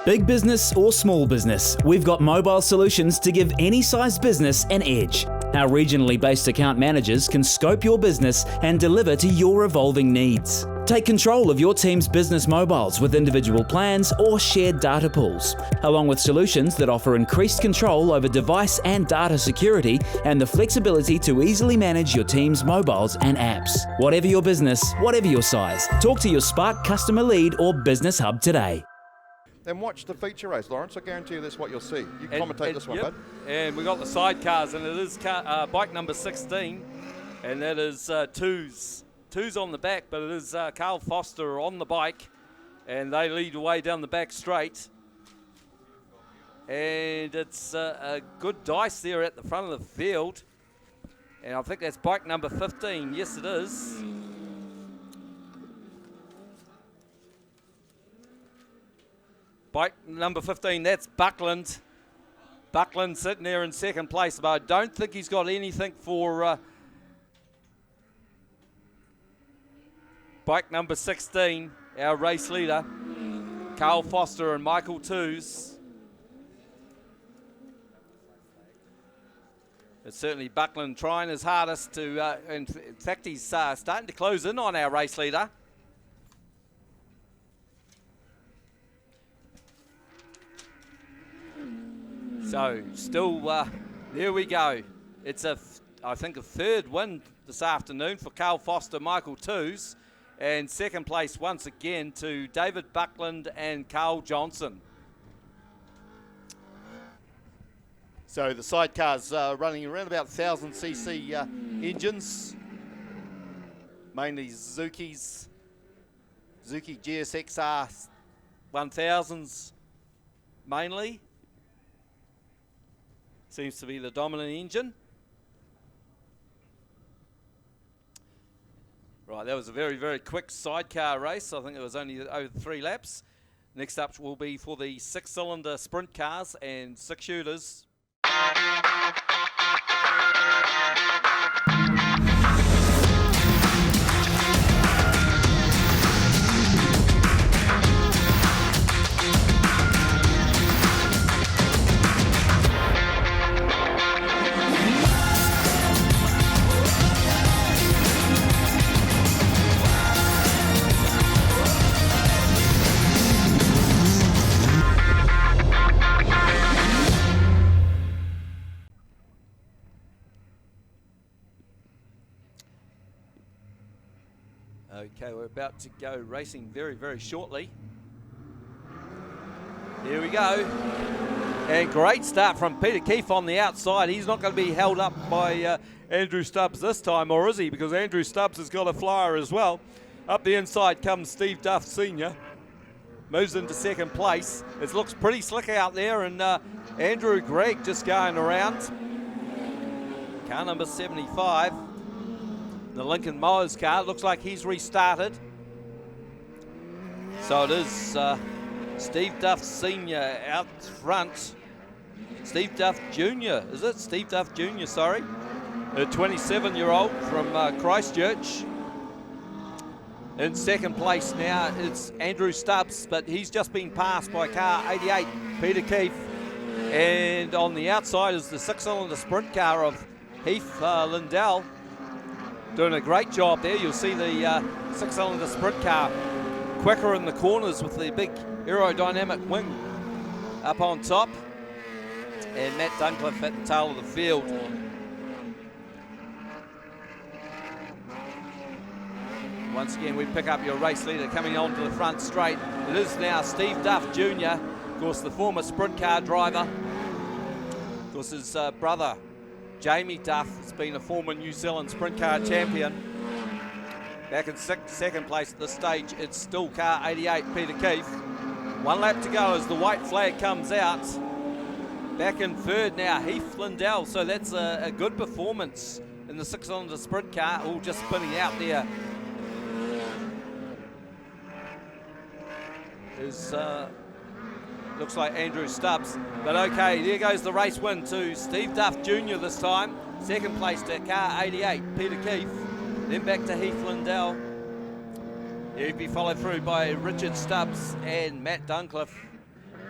Big business or small business, we've got mobile solutions to give any size business an edge. Our regionally based account managers can scope your business and deliver to your evolving needs. Take control of your team's business mobiles with individual plans or shared data pools, along with solutions that offer increased control over device and data security and the flexibility to easily manage your team's mobiles and apps. Whatever your business, whatever your size, talk to your Spark customer lead or business hub today. Then watch the feature race, Lawrence. I guarantee you that's what you'll see. You commentate this one, yep. bud. And we got the sidecars, and it is bike number 16, and that is Two's on the back, but it is Carl Foster on the bike, and they lead away down the back straight. And it's a good dice there at the front of the field, and I think that's bike number 15. Yes, it is. Bike number 15, that's Buckland. Buckland sitting there in second place, but I don't think he's got anything for bike number 16, our race leader, Carl Foster and Michael Toos. It's certainly Buckland trying his hardest to, in fact, he's starting to close in on our race leader. So, still, there we go. It's I think a third win this afternoon for Carl Foster, Michael Toos, and second place once again to David Buckland and Carl Johnson. So the sidecars running around about 1,000cc engines, mainly Zuzuki GSXR 1000s mainly. Seems to be the dominant engine. Right, that was a very, very quick sidecar race. I think it was only over 3 laps. Next up will be for the 6-cylinder sprint cars and 6-shooters. Okay, we're about to go racing very, very shortly. Here we go. And great start from Peter Keefe on the outside. He's not going to be held up by Andrew Stubbs this time, or is he? Because Andrew Stubbs has got a flyer as well. Up the inside comes Steve Duff Sr. Moves into second place. It looks pretty slick out there, and Andrew Gregg just going around. Car number 75. The Lincoln Mowers car, looks like he's restarted. So it is Steve Duff Sr. out front. Steve Duff Jr., is it? Steve Duff Jr., sorry. A 27-year-old from Christchurch. In second place now, it's Andrew Stubbs, but he's just been passed by car 88, Peter Keefe. And on the outside is the 6-cylinder sprint car of Heath Lindell. Doing a great job there. You'll see the 6-cylinder sprint car quicker in the corners with the big aerodynamic wing up on top. And Matt Duncliffe at the tail of the field. Once again, we pick up your race leader coming on to the front straight. It is now Steve Duff Jr., of course the former sprint car driver. Of course his brother Jamie Duff has been a former New Zealand sprint car champion. Back in second place at this stage, it's still car 88, Peter Keefe. 1 lap to go as the white flag comes out. Back in third now, Heath Lindell. So that's a good performance in the 6-cylinder sprint car, all just spinning out there. Looks like Andrew Stubbs. But okay, there goes the race win to Steve Duff Jr. this time. Second place to car 88, Peter Keefe. Then back to Heath Lindell. He'll be followed through by Richard Stubbs and Matt Duncliffe.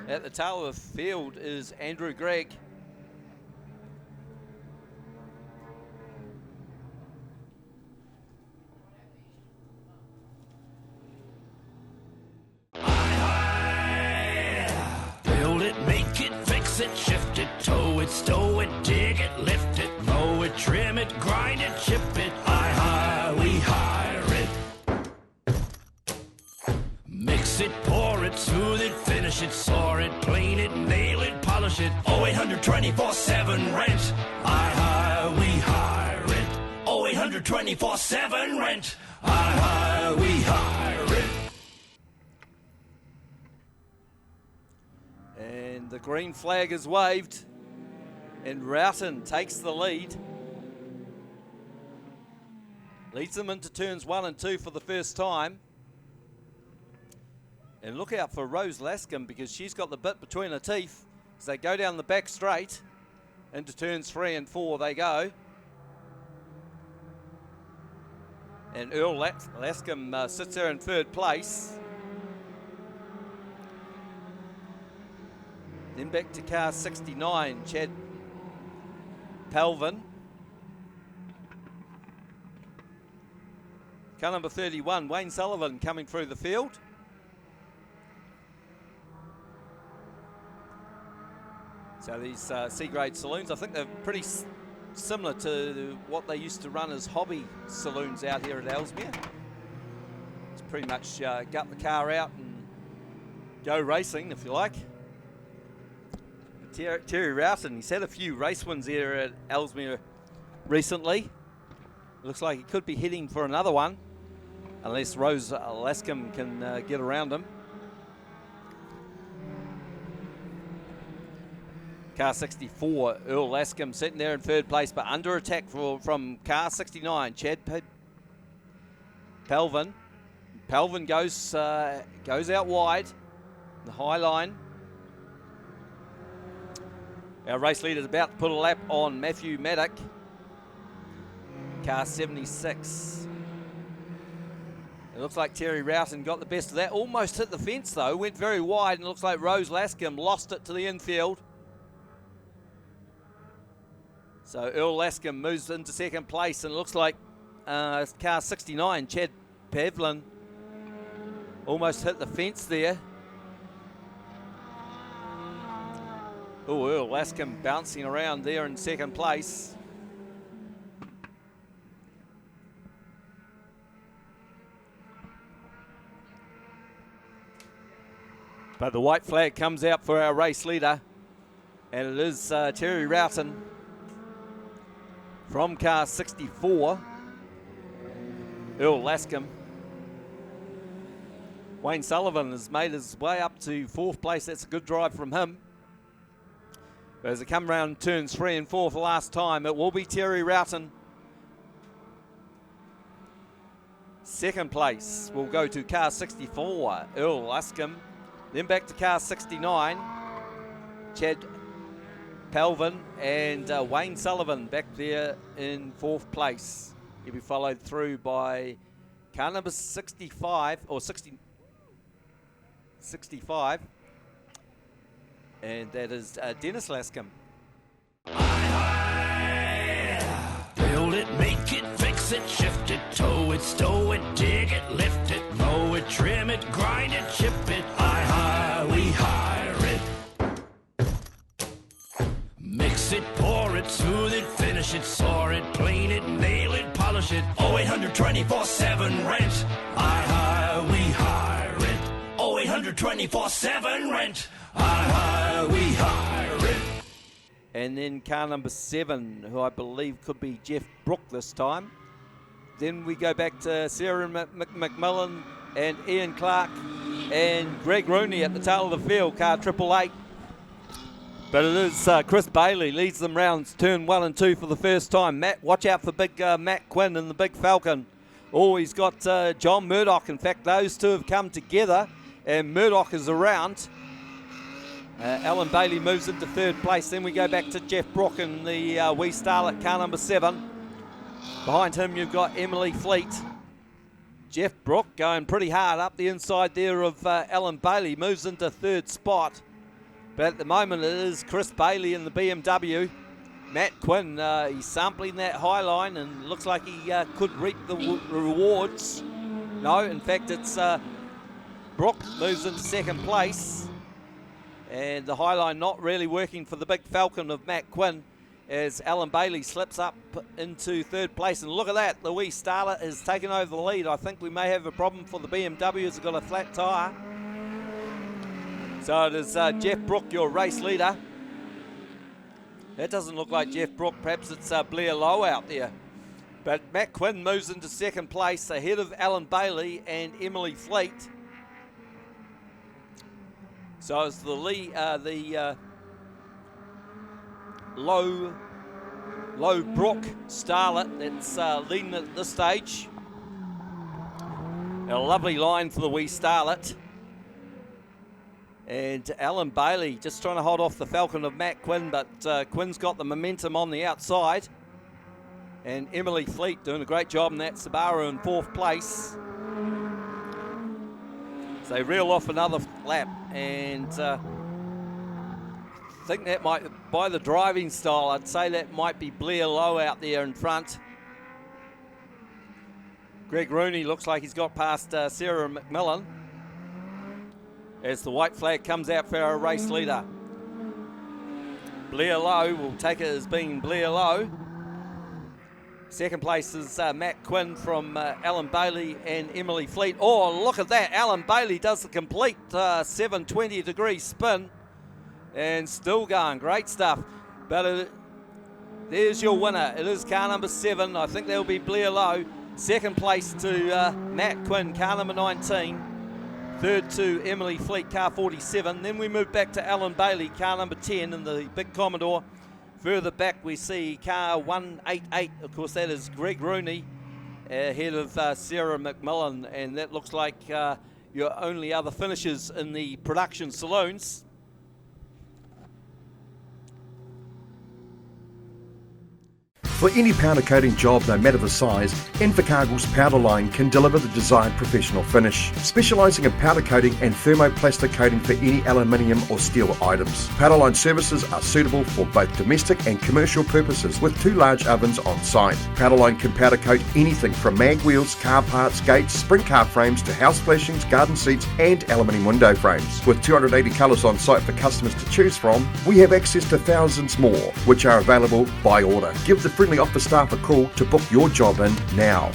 At the tail of the field is Andrew Gregg. Build it, make it, fix it, shift it, tow it, stow it, dig it, lift it, mow it, trim it, grind it, chip it. We hire it. Mix it, pour it, smooth it, finish it, saw it, plane it, nail it, polish it. 0800 24/7 rent. We hire it. 0800 24/7 rent. We hire it. And the green flag is waved, and Roughton takes the lead. Leads them into turns 1 and 2 for the first time. And look out for Rose Lascombe, because she's got the bit between her teeth as they go down the back straight. Into turns 3 and 4 they go. And Earl Lascombe sits there in third place. Then back to car 69, Chad Pelvin. Car number 31, Wayne Sullivan coming through the field. So these C-grade saloons, I think they're pretty similar to what they used to run as hobby saloons out here at Ellesmere. It's pretty much gut the car out and go racing, if you like. Terry Roughton, he's had a few race wins here at Ellesmere recently. Looks like he could be heading for another one, unless Rose Lascombe can get around him. Car 64, Earl Lascombe sitting there in third place, but under attack from car 69, Chad Pelvin. Pelvin goes out wide, the high line. Our race leader's about to put a lap on Matthew Maddock. Car 76. It looks like Terry Roughton got the best of that. Almost hit the fence though, went very wide, and it looks like Rose Lascombe lost it to the infield. So Earl Lascombe moves into second place, and it looks like car 69, Chad Pavlin, almost hit the fence there. Oh, Earl Lascombe bouncing around there in second place. But the white flag comes out for our race leader, and it is Terry Roughton from car 64, Earl Lascombe. Wayne Sullivan has made his way up to fourth place. That's a good drive from him. But as they come around turns 3 and 4 for last time, it will be Terry Roughton. Second place will go to car 64, Earl Lascombe. Then back to car 69, Chad Pelvin, and Wayne Sullivan back there in fourth place. He'll be followed through by car number 65, or 65, and that is Dennis Lascombe. Build it, make it, fix it, shift it, tow it, stow it, dig it, lift it, mow it, trim it, grind it, chip it. We hire it. Mix it, pour it, smooth it, finish it, saw it, clean it, nail it, polish it. 0800 24/7 rent. We hire it. 0800 24/7 rent. We hire it. And then car number 7, who I believe could be Jeff Brook this time. Then we go back to Sarah McMillan and Ian Clark and Greg Rooney at the tail of the field, car 888. But it is Chris Bailey leads them rounds turn 1 and 2 for the first time. Matt, watch out for big Matt Quinn and the big Falcon. Oh, he's got John Murdoch. In fact, those two have come together, and Murdoch is around. Alan Bailey moves into third place. Then we go back to Jeff Brook and the wee starlet, car number 7. Behind him, you've got Emily Fleet. Jeff Brook going pretty hard up the inside there of Alan Bailey, moves into third spot. But at the moment, it is Chris Bailey in the BMW. Matt Quinn, he's sampling that high line and looks like he could reap the rewards. No, in fact, it's Brook moves into second place. And the high line not really working for the big Falcon of Matt Quinn, as Alan Bailey slips up into third place. And look at that, the wee starlet is taking over the lead. I think we may have a problem for the BMW as it's got a flat tyre. So it is Jeff Brook, your race leader. That doesn't look like Jeff Brook, perhaps it's Blair Lowe out there. But Matt Quinn moves into second place ahead of Alan Bailey and Emily Fleet. So it's the Low Brook starlet that's leading at this stage. A lovely line for the wee starlet. And Alan Bailey just trying to hold off the Falcon of Matt Quinn, but Quinn's got the momentum on the outside. And Emily Fleet doing a great job in that Subaru in fourth place. So they reel off another lap, and I think that might by the driving style, I'd say that might be Blair Lowe out there in front. Greg Rooney looks like he's got past Sarah McMillan as the white flag comes out for our race leader. Blair Lowe, will take it as being Blair Lowe. Second place is Matt Quinn from Alan Bailey and Emily Fleet. Oh, look at that. Alan Bailey does the complete 720-degree spin and still going. Great stuff. But there's your winner. It is car number 7. I think that'll be Blair Lowe. Second place to Matt Quinn, car number 19. Third to Emily Fleet, car 47. Then we move back to Alan Bailey, car number 10 in the big Commodore. Further back we see car 188. Of course, that is Greg Rooney ahead of Sarah McMillan. And that looks like your only other finishers in the production saloons. For any powder coating job, no matter the size, Invercargill's powder line can deliver the desired professional finish. Specialising in powder coating and thermoplastic coating for any aluminium or steel items. Powder line services are suitable for both domestic and commercial purposes with 2 large ovens on site. Powder line can powder coat anything from mag wheels, car parts, gates, sprint car frames to house flashings, garden seats and aluminium window frames. With 280 colours on site for customers to choose from, we have access to thousands more, which are available by order. Give the friendly office staff a call to book your job in now.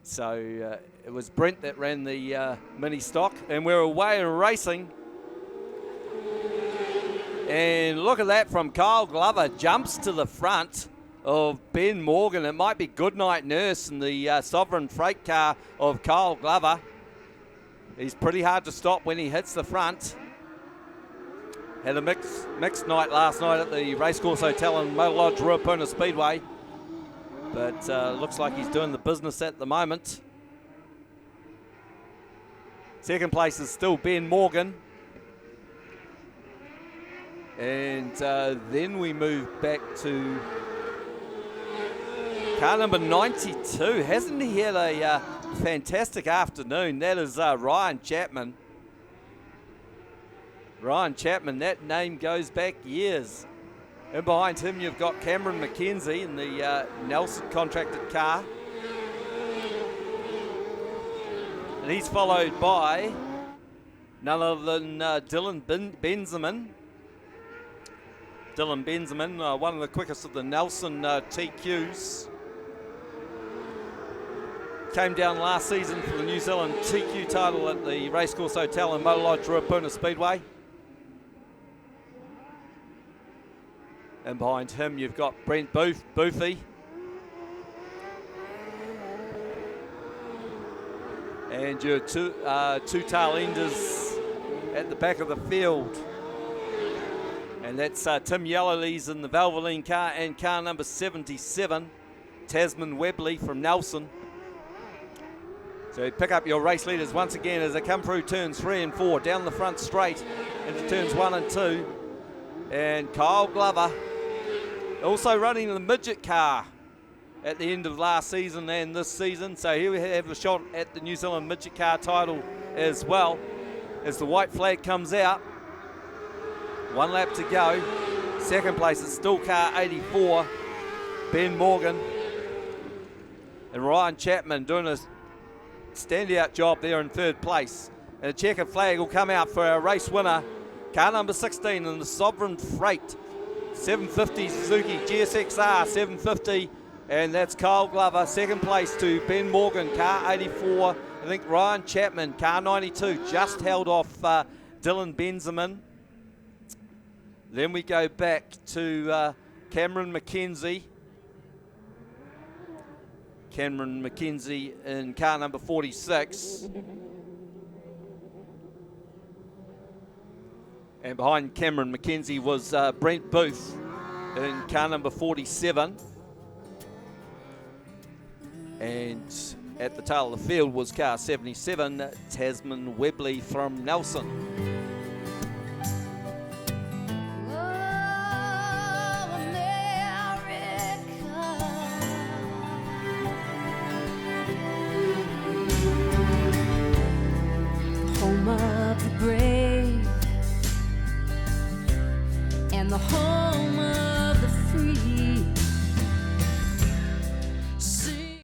So it was Brent that ran the mini stock, and we're away and racing. And look at that from Kyle Glover, jumps to the front of Ben Morgan. It might be Goodnight Nurse in the Sovereign Freight car of Kyle Glover. He's pretty hard to stop when he hits the front. Had a mixed night last night at the Racecourse Hotel in Motor Lodge, Ruapuna Speedway. But looks like he's doing the business at the moment. Second place is still Ben Morgan. And then we move back to car number 92. Hasn't he had a fantastic afternoon? That is Ryan Chapman. Ryan Chapman, that name goes back years. And behind him you've got Cameron McKenzie in the Nelson contracted car. And he's followed by none other than Dylan Benjamin. Dylan Benjamin, one of the quickest of the Nelson TQs. Came down last season for the New Zealand TQ title at the Racecourse Hotel in Motor Lodge, Ruapuna Speedway. And behind him you've got Brent Boofy. And your two tail enders at the back of the field. And that's Tim Yellowlees in the Valvoline car and car number 77, Tasman Webley from Nelson. So you pick up your race leaders once again as they come through turns 3 and 4, down the front straight into turns 1 and 2. And Kyle Glover also running the Midget car at the end of last season and this season. So here we have a shot at the New Zealand Midget car title as well as the white flag comes out. 1 lap to go. Second place is still car 84, Ben Morgan. And Ryan Chapman doing a standout job there in third place. And a checkered flag will come out for our race winner, car number 16 in the Sovereign Freight 750 Suzuki GSXR 750, and that's Kyle Glover. Second place to Ben Morgan, car 84. I think Ryan Chapman, car 92, just held off Dylan Benjamin. Then we go back to Cameron McKenzie. Cameron McKenzie in car number 46. And behind Cameron McKenzie was Brent Booth in car number 47. And at the tail of the field was car 77, Tasman Webley from Nelson. the whole